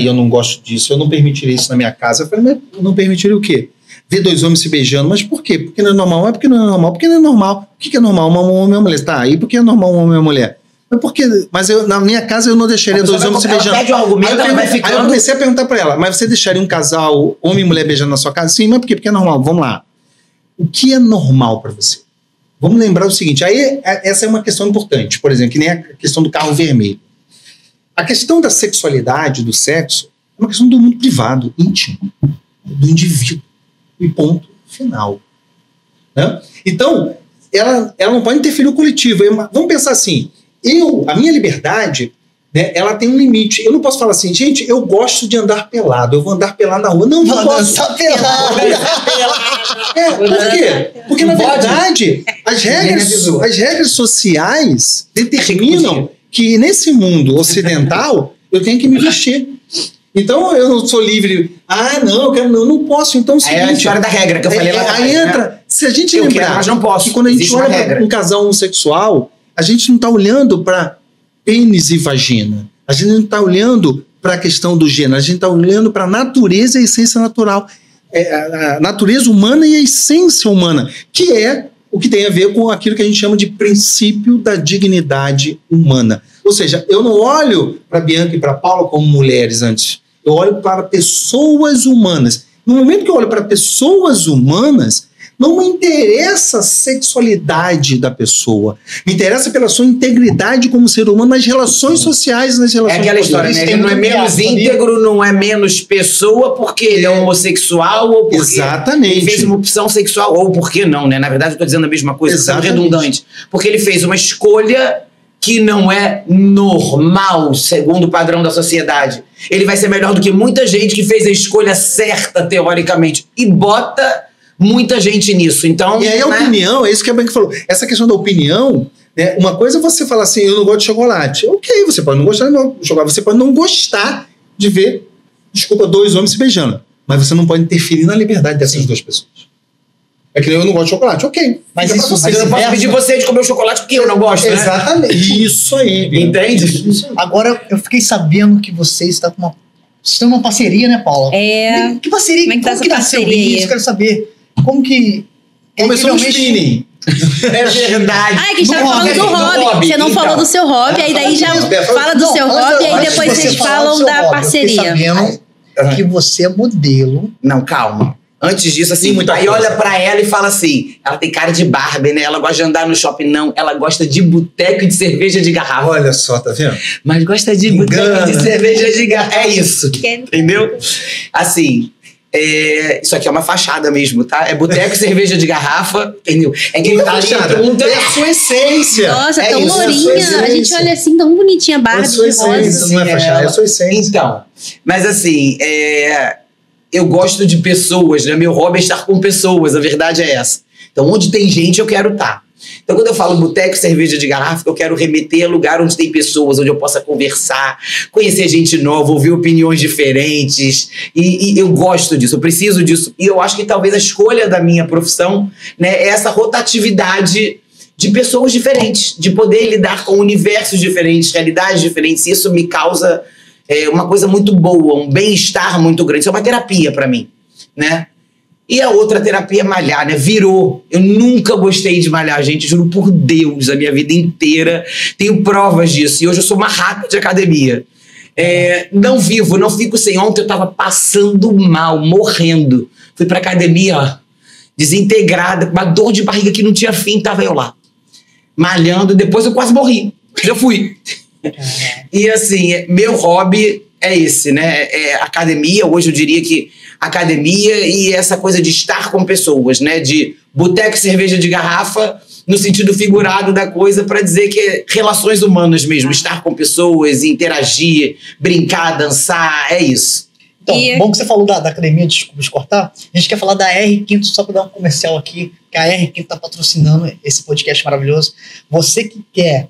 eu não gosto disso, eu não permitiria isso na minha casa. Eu falei, mas eu não permitiria o quê? Ver dois homens se beijando, mas por quê? Porque não é normal? É porque não é normal. Porque não é normal. O que é normal? Um homem e uma mulher. Tá, e por que é normal um homem e uma mulher? Mas por quê? Mas na minha casa eu não deixaria dois homens se beijando. Aí eu comecei a perguntar pra ela, mas você deixaria um casal, homem e mulher, beijando na sua casa? Sim, mas por quê? Porque é normal. Vamos lá. O que é normal pra você? Vamos lembrar o seguinte, aí essa é uma questão importante, por exemplo, que nem a questão do carro vermelho. A questão da sexualidade, do sexo, é uma questão do mundo privado, íntimo, do indivíduo. E ponto final. Né? Então, ela não pode interferir no coletivo. Vamos pensar assim, a minha liberdade, né, ela tem um limite. Eu não posso falar assim, gente, eu gosto de andar pelado, eu vou andar pelado na rua. Não posso. Tá pelado. Por quê? Porque, na verdade, as regras sociais determinam que nesse mundo ocidental eu tenho que me vestir. Então eu não sou livre. Não posso. Então é o seguinte. É a história da regra que eu falei lá atrás. Aí entra. Se a gente lembrar mas não posso. que quando a gente olha para um casal homossexual, a gente não está olhando para pênis e vagina. A gente não está olhando para a questão do gênero. A gente está olhando para a natureza e a essência natural. A natureza humana e a essência humana, que é o que tem a ver com aquilo que a gente chama de princípio da dignidade humana. Ou seja, eu não olho para Bianca e para Paula como mulheres antes. Eu olho para pessoas humanas. No momento que eu olho para pessoas humanas, não me interessa a sexualidade da pessoa. Me interessa pela sua integridade como ser humano nas relações sociais, nas relações... É aquela história, né? Ele não é menos íntegro, não é menos pessoa porque ele é homossexual ou porque ele fez uma opção sexual, ou porque não, né? Na verdade, eu estou dizendo a mesma coisa, sendo redundante. Porque ele fez uma escolha que não é normal, segundo o padrão da sociedade. Ele vai ser melhor do que muita gente que fez a escolha certa, teoricamente, e bota muita gente nisso. Então, E aí a opinião, é isso que a Bianca falou. Essa questão da opinião, né? Uma coisa é você falar assim, eu não gosto de chocolate. Ok, você pode não gostar de chocolate, você pode não gostar de ver, desculpa, 2 homens se beijando. Mas você não pode interferir na liberdade dessas 2 pessoas. É que eu não gosto de chocolate, ok. Mas isso mas eu não posso pedir você de comer o chocolate porque eu não gosto, né? Exatamente. Isso aí. Entende? Agora, eu fiquei sabendo que você está com vocês estão numa parceria, né, Paula? É. Que parceria? Como é que tá essa nasceu parceria aí? isso? Quero saber. Como que... Começou no spinning. É verdade. Ah, é que a gente tava falando do Do hobby. hobby, Você não então. falou do seu hobby, aí daí já fala do seu hobby, aí depois vocês falam da parceria. Eu fiquei sabendo que você é modelo. Não, calma. Antes disso, assim, muita aí coisa. olha pra ela e fala assim, ela tem cara de Barbie, né? Ela gosta de andar no shopping, não. Ela gosta de boteco e de cerveja de garrafa. Olha só, tá vendo? Mas gosta de boteco e de cerveja de garrafa. É isso, entendeu? Assim, isso aqui é uma fachada mesmo, tá? É boteco e cerveja de garrafa, entendeu? É que ele tá ali, todo mundo É a sua essência. Nossa, É tão isso, é a lourinha. sua A gente essência. olha assim, tão bonitinha, É a Barbie sua de rosa. essência, não é fachada, é a sua essência. Então, mas assim, eu gosto de pessoas, né? Meu hobby é estar com pessoas, a verdade é essa. Então, onde tem gente, eu quero estar. Então, quando eu falo boteco, cerveja de garrafa, eu quero remeter a lugar onde tem pessoas, onde eu possa conversar, conhecer gente nova, ouvir opiniões diferentes. E eu gosto disso, eu preciso disso. E eu acho que talvez a escolha da minha profissão, né, é essa rotatividade de pessoas diferentes, de poder lidar com universos diferentes, realidades diferentes. Isso me causa uma coisa muito boa, um bem-estar muito grande. Isso é uma terapia para mim, né? E a outra terapia é malhar, né? Virou. Eu nunca gostei de malhar, gente. Juro por Deus, a minha vida inteira. Tenho provas disso. E hoje eu sou uma rata de academia. Não vivo, não fico sem. Ontem eu tava passando mal, morrendo. Fui pra academia, ó, desintegrada, com uma dor de barriga que não tinha fim. Tava eu lá, malhando. Depois eu quase morri. Já fui. E assim, meu hobby é esse, né? Academia. Hoje eu diria que academia e essa coisa de estar com pessoas, né? De boteco e cerveja de garrafa, no sentido figurado da coisa, para dizer que é relações humanas mesmo, estar com pessoas, interagir, brincar, dançar, é isso. Então, bom que você falou da academia, desculpa te cortar. A gente quer falar da R5, só para dar um comercial aqui, que a R5 está patrocinando esse podcast maravilhoso. Você que quer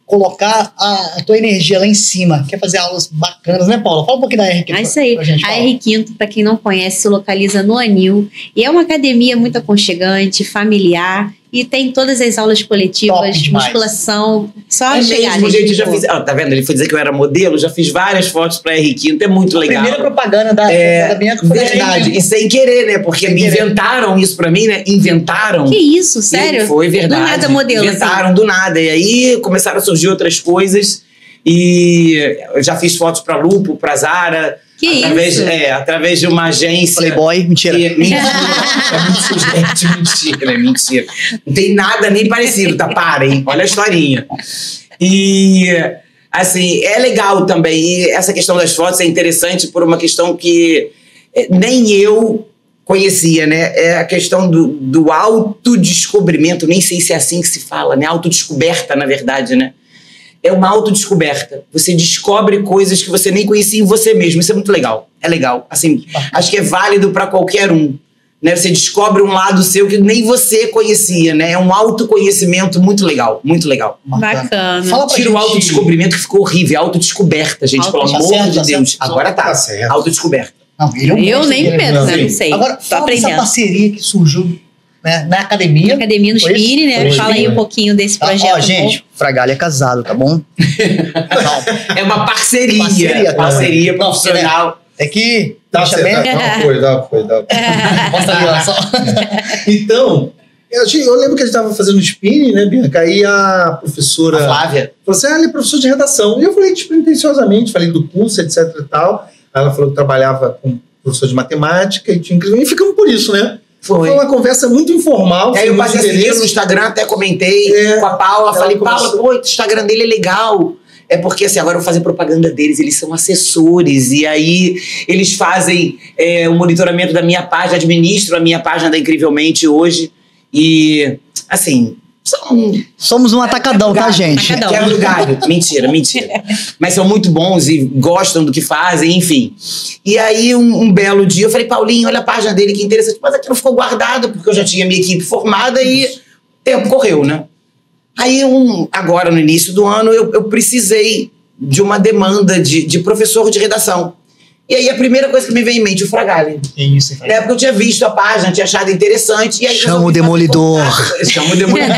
colocar a tua energia lá em cima, quer fazer aulas bacanas, né, Paula? Fala um pouquinho da R5. É isso aí. Pra gente, a Paula. R5, para quem não conhece, se localiza no Anil. E é uma academia muito aconchegante, familiar. E tem todas as aulas coletivas, Top demais. musculação. Só É chegar mesmo, gente, eu já tipo, fiz. Tá vendo? Ele foi dizer que eu era modelo, já fiz várias fotos pra R5, é muito legal. Primeira propaganda da minha Verdade, e sem querer, né? Porque Sem me querer. inventaram isso pra mim, né? Inventaram. Que isso, sério? Foi verdade. Do nada modelo, Inventaram assim. do nada. E aí começaram a surgir outras coisas. E eu já fiz fotos pra Lupo, pra Zara. Que através, isso? Através de uma agência. Playboy, mentira. Mentira, mentira. Não tem nada nem parecido, tá? Parem, olha a historinha. E, assim, é legal também. E essa questão das fotos é interessante por uma questão que nem eu conhecia, né? É a questão do autodescobrimento, nem sei se é assim que se fala, né? Autodescoberta, na verdade, né? É uma autodescoberta. Você descobre coisas que você nem conhecia em você mesmo. Isso é muito legal. É legal. Assim, acho que é válido para qualquer um. Né? Você descobre um lado seu que nem você conhecia, né? É um autoconhecimento muito legal. Muito legal. Bacana. Fala pra Tira o gente- autodescobrimento que ficou horrível. Autodescoberta, gente. Pelo Tá amor certo, de tá Deus. certo. Agora tá. Tá certo. Autodescoberta. Não, ele é um Eu mestre, nem ele é penso, um né? mestre. Não sei. Agora, Tô fala dessa aprendendo. parceria que surgiu, né, na academia. Academia no Foi isso? Spire, né? Foi Fala aí isso. um pouquinho desse Tá, projeto. ó, gente, Fragalha é casado, tá bom? É uma parceria. Parceria, tá? Parceria Não, profissional. É que... Dá deixa certo, bem- dá apoio, dá apoio. Mostra ali, ó, só. Então, eu lembro que a gente estava fazendo spinning, né, Bianca? Aí a professora A Flávia. falou assim, ela é professora de redação. E eu falei despretensiosamente, falei do curso, etc e tal. Aí ela falou que trabalhava com professor de matemática e tinha incrível. E ficamos por isso, né? Foi. Foi uma conversa muito informal. Aí sem eu muito passei a seguir interesse. no Instagram, até comentei com a Paula. Ela Falei, Paula, começou- pô, o Instagram dele é legal. É porque, assim, agora eu vou fazer propaganda deles, eles são assessores, e aí eles fazem o monitoramento da minha página, administram a minha página da Incrivelmente hoje, e, assim, Somos um atacadão, tá, gente? Atacadão. Quebra o galho. Mentira. Mas são muito bons e gostam do que fazem, enfim. E aí, um belo dia, eu falei, Paulinho, olha a página dele, que interessante. Mas aquilo ficou guardado, porque eu já tinha minha equipe formada e o tempo correu, né? Aí, agora, no início do ano, eu precisei de uma demanda de professor de redação. E aí, a primeira coisa que me veio em mente, o Fragali. Isso, Na época eu tinha visto a página, tinha achado interessante. E aí Chama o Demolidor. Chama o Demolidor.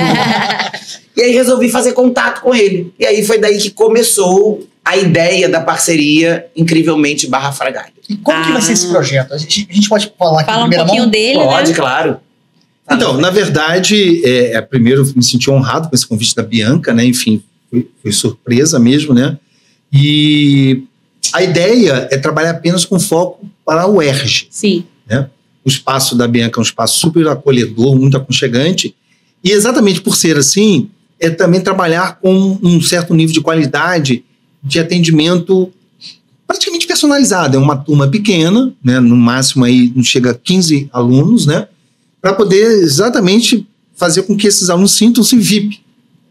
E aí resolvi fazer contato com ele. E aí foi daí que começou a ideia da parceria Incrivelmente /Fragali. E como que vai ser esse projeto? A gente pode falar aqui em Fala um primeira pouquinho mão? dele, Pode, né? claro. Então, na verdade, primeiro eu me senti honrado com esse convite da Bianca, né? Enfim, foi surpresa mesmo, né? E a ideia é trabalhar apenas com foco para a UERJ. Sim. Né? O espaço da Bianca é um espaço super acolhedor, muito aconchegante. E exatamente por ser assim, é também trabalhar com um certo nível de qualidade de atendimento praticamente personalizado. É uma turma pequena, né? No máximo aí não chega a 15 alunos, né? Para poder exatamente fazer com que esses alunos sintam-se VIP,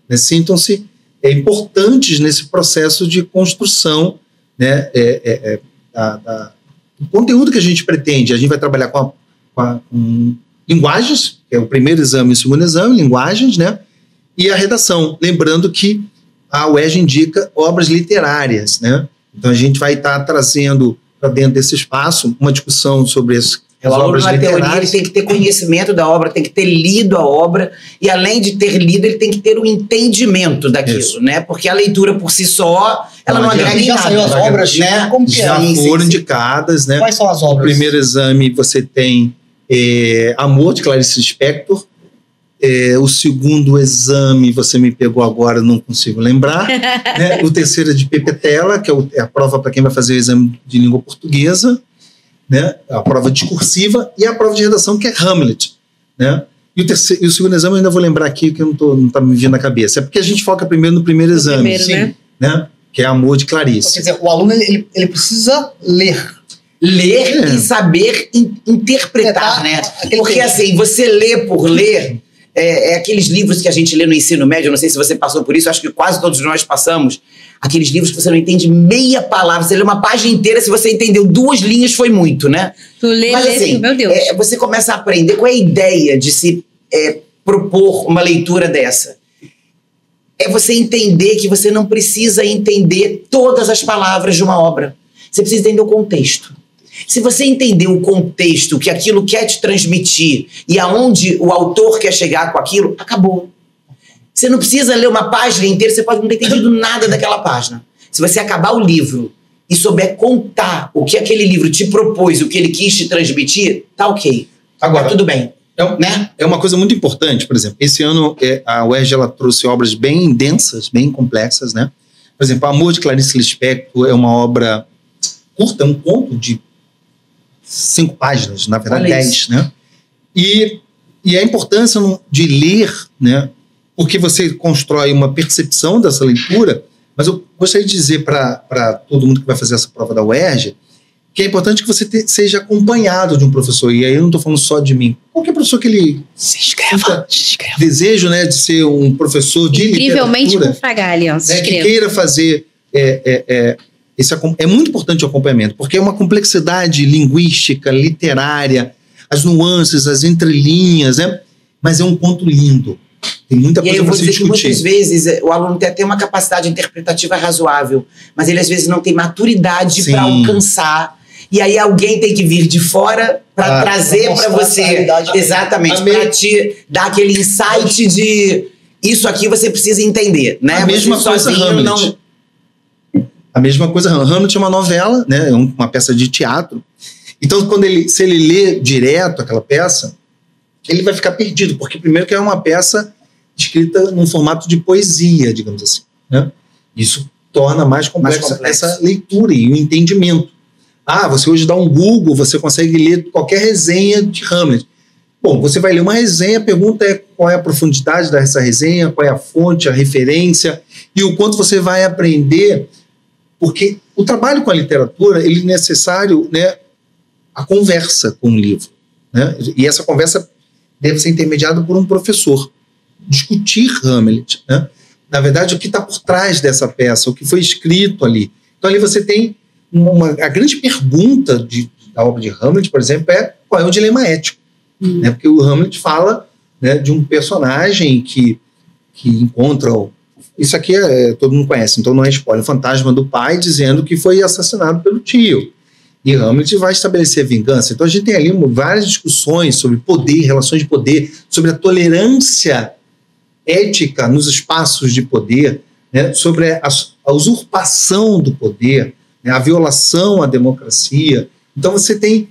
né? Sintam-se importantes nesse processo de construção, né? O conteúdo que a gente pretende. A gente vai trabalhar com linguagens, que é o primeiro exame e o segundo exame, linguagens, né? E a redação. Lembrando que a UERJ indica obras literárias, né? Então a gente vai estar trazendo para dentro desse espaço uma discussão sobre as obras Na teoria, ele literárias. tem que ter conhecimento da obra, tem que ter lido a obra, e além de ter lido, ele tem que ter o entendimento daquilo, Isso. né? Porque a leitura por si só, ela não agrega em Já nada. saiu as obras? Né? Como que é? Já Sim, foram sim. indicadas, né? Quais são as No obras? primeiro exame você tem Amor, de Clarice Lispector. O segundo exame, você me pegou agora, não consigo lembrar. Né? O terceiro é de Pepetela, que é a prova para quem vai fazer o exame de língua portuguesa, né? A prova discursiva, e a prova de redação, que é Hamlet. Né? E o segundo exame eu ainda vou lembrar aqui, que não está me vindo na cabeça. É porque a gente foca primeiro no primeiro exame. Primeiro, Sim. né? Que é Amor, de Clarice. Quer dizer, o aluno ele precisa ler. Ler e saber interpretar, né? Porque assim, você lê por ler, aqueles livros que a gente lê no ensino médio, eu não sei se você passou por isso, acho que quase todos nós passamos, aqueles livros que você não entende meia palavra, você lê uma página inteira, se você entendeu 2 linhas foi muito, né? Tu lê, Mas assim, meu Deus. você começa a aprender qual é a ideia de se propor uma leitura dessa. É você entender que você não precisa entender todas as palavras de uma obra. Você precisa entender o contexto. Se você entender o contexto que aquilo quer te transmitir e aonde o autor quer chegar com aquilo, acabou. Você não precisa ler uma página inteira, você pode não ter entendido nada daquela página. Se você acabar o livro e souber contar o que aquele livro te propôs, o que ele quis te transmitir, tá ok. Agora, tá tudo bem. Né? É uma coisa muito importante, por exemplo, esse ano a UERJ ela trouxe obras bem densas, bem complexas, né? Por exemplo, Amor, de Clarice Lispector é uma obra curta, é um conto de 5 páginas, na verdade 10, né? E a importância de ler, né? Porque você constrói uma percepção dessa leitura, mas eu gostaria de dizer para todo mundo que vai fazer essa prova da UERJ que é importante que você seja acompanhado de um professor. E aí eu não estou falando só de mim. Qualquer professor que ele Se inscreva. desejo, né, de ser um professor de Incrivelmente literatura, com Fragali, ó. Se né, que inscreva. queira fazer é muito importante o acompanhamento, porque é uma complexidade linguística, literária, as nuances, as entrelinhas, né? Mas é um ponto lindo. Tem muita E aí coisa eu para vou se dizer que discutir. muitas vezes o aluno tem até uma capacidade interpretativa razoável, mas ele às vezes não tem maturidade Sim. para alcançar. E aí alguém tem que vir de fora para trazer para mostrar essa você. realidade. Exatamente, Amém. para te dar aquele insight de isso aqui você precisa entender, né? A mesma Você coisa sozinho Hamlet. não. A mesma coisa, Hamlet é uma novela, né? É uma peça de teatro. Então, se ele lê direto aquela peça, ele vai ficar perdido, porque primeiro que é uma peça escrita num formato de poesia, digamos assim, né? Isso torna mais complexa essa leitura e o entendimento. Você hoje dá um Google, você consegue ler qualquer resenha de Hamlet. Bom, você vai ler uma resenha, a pergunta é qual é a profundidade dessa resenha, qual é a fonte, a referência, e o quanto você vai aprender, porque o trabalho com a literatura, ele é necessário, né, a conversa com o livro, né? E essa conversa deve ser intermediada por um professor. discutir Hamlet, né? Na verdade, o que está por trás dessa peça, o que foi escrito ali. Então, ali você tem a grande pergunta da obra de Hamlet, por exemplo, é qual é o dilema ético. Né? Porque o Hamlet fala, né, de um personagem que encontra... Isso aqui todo mundo conhece, então não é spoiler. O fantasma do pai dizendo que foi assassinado pelo tio. E Hamlet vai estabelecer a vingança. Então a gente tem ali várias discussões sobre poder, relações de poder, sobre a tolerância ética nos espaços de poder, né, sobre a usurpação do poder, né, a violação à democracia. Então você tem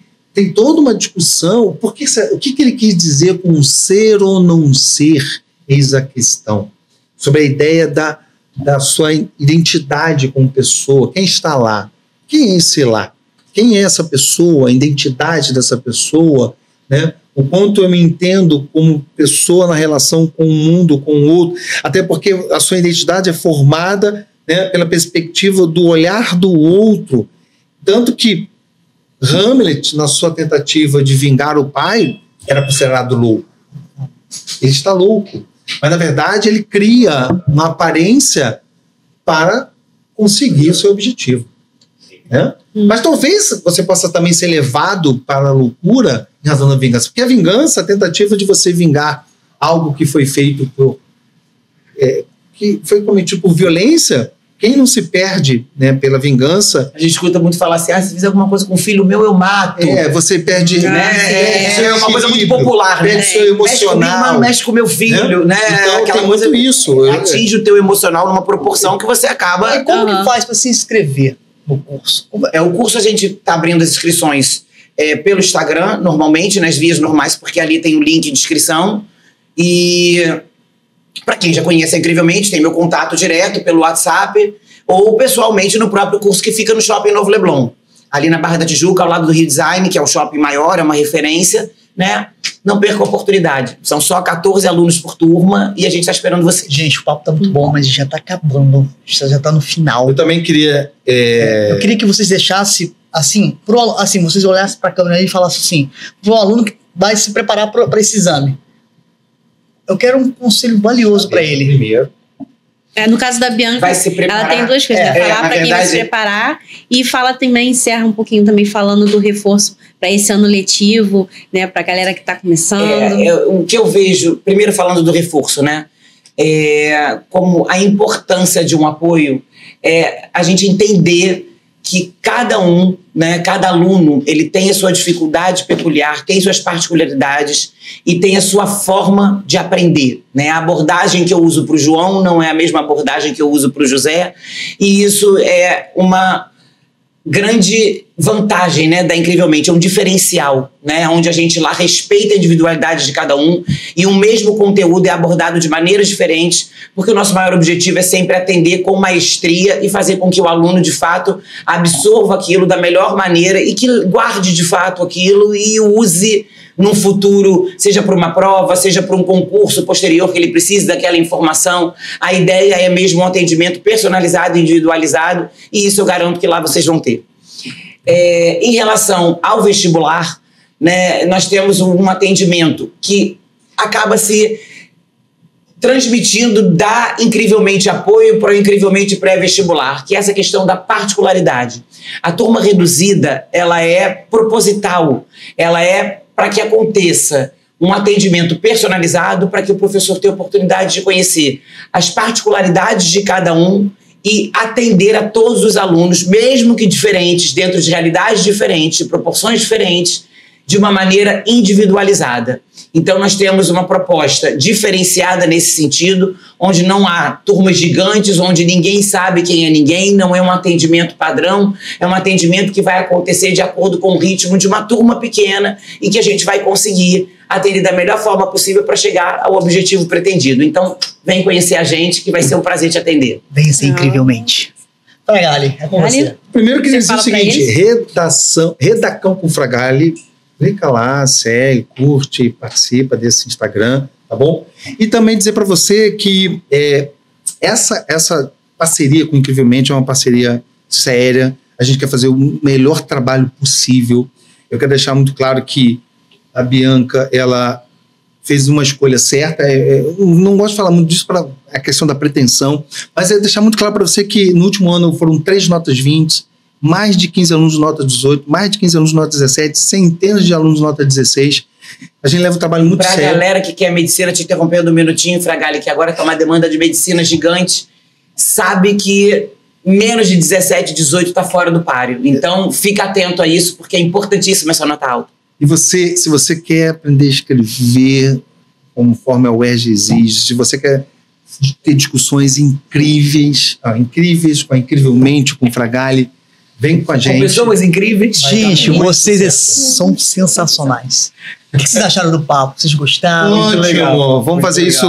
toda uma discussão, o que ele quis dizer com ser ou não ser, eis a questão. Sobre a ideia da sua identidade como pessoa, quem está lá, quem é esse lá, quem é essa pessoa, a identidade dessa pessoa, né? O quanto eu me entendo como pessoa na relação com o mundo, com o outro, até porque a sua identidade é formada, né, pela perspectiva do olhar do outro, tanto que Hamlet, na sua tentativa de vingar o pai, era considerado louco. Ele está louco, mas na verdade ele cria uma aparência para conseguir o seu objetivo, né? Mas talvez você possa também ser levado para a loucura em razão da vingança, porque a vingança, a tentativa de você vingar algo que foi feito que foi cometido por violência, quem não se perde, né, pela vingança... A gente escuta muito falar assim, se fizer alguma coisa com o filho meu, eu mato. Você perde... Isso é uma coisa muito popular, né? Perde seu emocional. Mexe com o meu filho, né? Então aquela tem coisa, muito isso. Atinge o teu emocional numa proporção que você acaba... E como que faz para se inscrever no curso? O curso a gente está abrindo as inscrições pelo Instagram, normalmente, nas vias normais, porque ali tem o link de inscrição. E... para quem já conhece Incrivelmente, tem meu contato direto pelo WhatsApp ou pessoalmente no próprio curso que fica no Shopping Novo Leblon. Ali na Barra da Tijuca, ao lado do Rio Design, que é o shopping maior, é uma referência, né? Não perca a oportunidade. São só 14 alunos por turma e a gente está esperando vocês. Gente, o papo tá muito bom, mas já tá acabando. Já tá no final. Eu também queria... Eu queria que vocês deixassem, assim, vocês olhassem para a câmera e falassem assim, pro aluno que vai se preparar para esse exame. Eu quero um conselho valioso para ele. Primeiro. No caso da Bianca, vai se preparar. Ela tem duas coisas, né? Falar para quem vai se preparar e fala também, encerra um pouquinho também falando do reforço para esse ano letivo, né? Para a galera que está começando. O que eu vejo, primeiro falando do reforço, né? Como a importância de um apoio é a gente entender que cada um, né, cada aluno, ele tem a sua dificuldade peculiar, tem suas particularidades e tem a sua forma de aprender, né? A abordagem que eu uso para o João não é a mesma abordagem que eu uso para o José, e isso é uma grande vantagem, né, da Incrivelmente, é um diferencial, né, onde a gente lá respeita a individualidade de cada um e o mesmo conteúdo é abordado de maneiras diferentes, porque o nosso maior objetivo é sempre atender com maestria e fazer com que o aluno, de fato, absorva aquilo da melhor maneira e que guarde, de fato, aquilo e use num futuro, seja para uma prova, seja para um concurso posterior que ele precise daquela informação. A ideia é mesmo um atendimento personalizado, individualizado, e isso eu garanto que lá vocês vão ter. Em relação ao vestibular, né, nós temos um atendimento que acaba se transmitindo da Incrivelmente Apoio para o Incrivelmente Pré-Vestibular, que é essa questão da particularidade. A turma reduzida, ela é proposital, ela é para que aconteça um atendimento personalizado, para que o professor tenha oportunidade de conhecer as particularidades de cada um e atender a todos os alunos, mesmo que diferentes, dentro de realidades diferentes, de proporções diferentes, de uma maneira individualizada. Então, nós temos uma proposta diferenciada nesse sentido, onde não há turmas gigantes, onde ninguém sabe quem é ninguém, não é um atendimento padrão, é um atendimento que vai acontecer de acordo com o ritmo de uma turma pequena e que a gente vai conseguir atender da melhor forma possível para chegar ao objetivo pretendido. Então, vem conhecer a gente, que vai ser um prazer te atender. Venha ser Incrivelmente. Fragali, é com você. Primeiro, eu queria dizer o seguinte, Redacão com Fragali. Clica lá, segue, curte, participa desse Instagram, tá bom? E também dizer para você que essa parceria com Incrivelmente é uma parceria séria. A gente quer fazer o melhor trabalho possível. Eu quero deixar muito claro que a Bianca, ela fez uma escolha certa. Não gosto de falar muito disso para a questão da pretensão, mas é deixar muito claro para você que no último ano foram 3 notas 20, mais de 15 alunos de nota 18, mais de 15 alunos de nota 17, centenas de alunos de nota 16. A gente leva um trabalho muito sério. Pra galera que quer medicina, te interrompendo um minutinho, Fragali, que agora tá uma demanda de medicina gigante, sabe que menos de 17, 18 tá fora do páreo. Então, fica atento a isso, porque é importantíssima essa nota alta. E você, se você quer aprender a escrever conforme a UERJ exige, se você quer ter discussões incríveis, com a Incrivelmente, com o Fragali, vem com a gente. Com pessoas incríveis. Gente, vocês são sensacionais. O que vocês acharam do papo? Vocês gostaram? Muito legal. Vamos fazer isso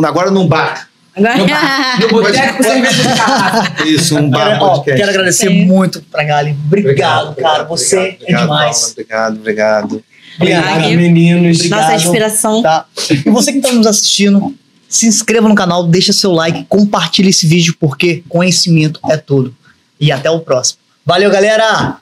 agora num bar. No boteco com cerveja de garrafa. Isso, um bar podcast. Quero agradecer muito pra Gali. Obrigado, cara. Você é demais. Paula, obrigado. Obrigado, meninos. Nossa inspiração. Tá. E você que está nos assistindo, se inscreva no canal, deixa seu like, compartilhe esse vídeo, porque conhecimento é tudo. E até o próximo. Valeu, galera!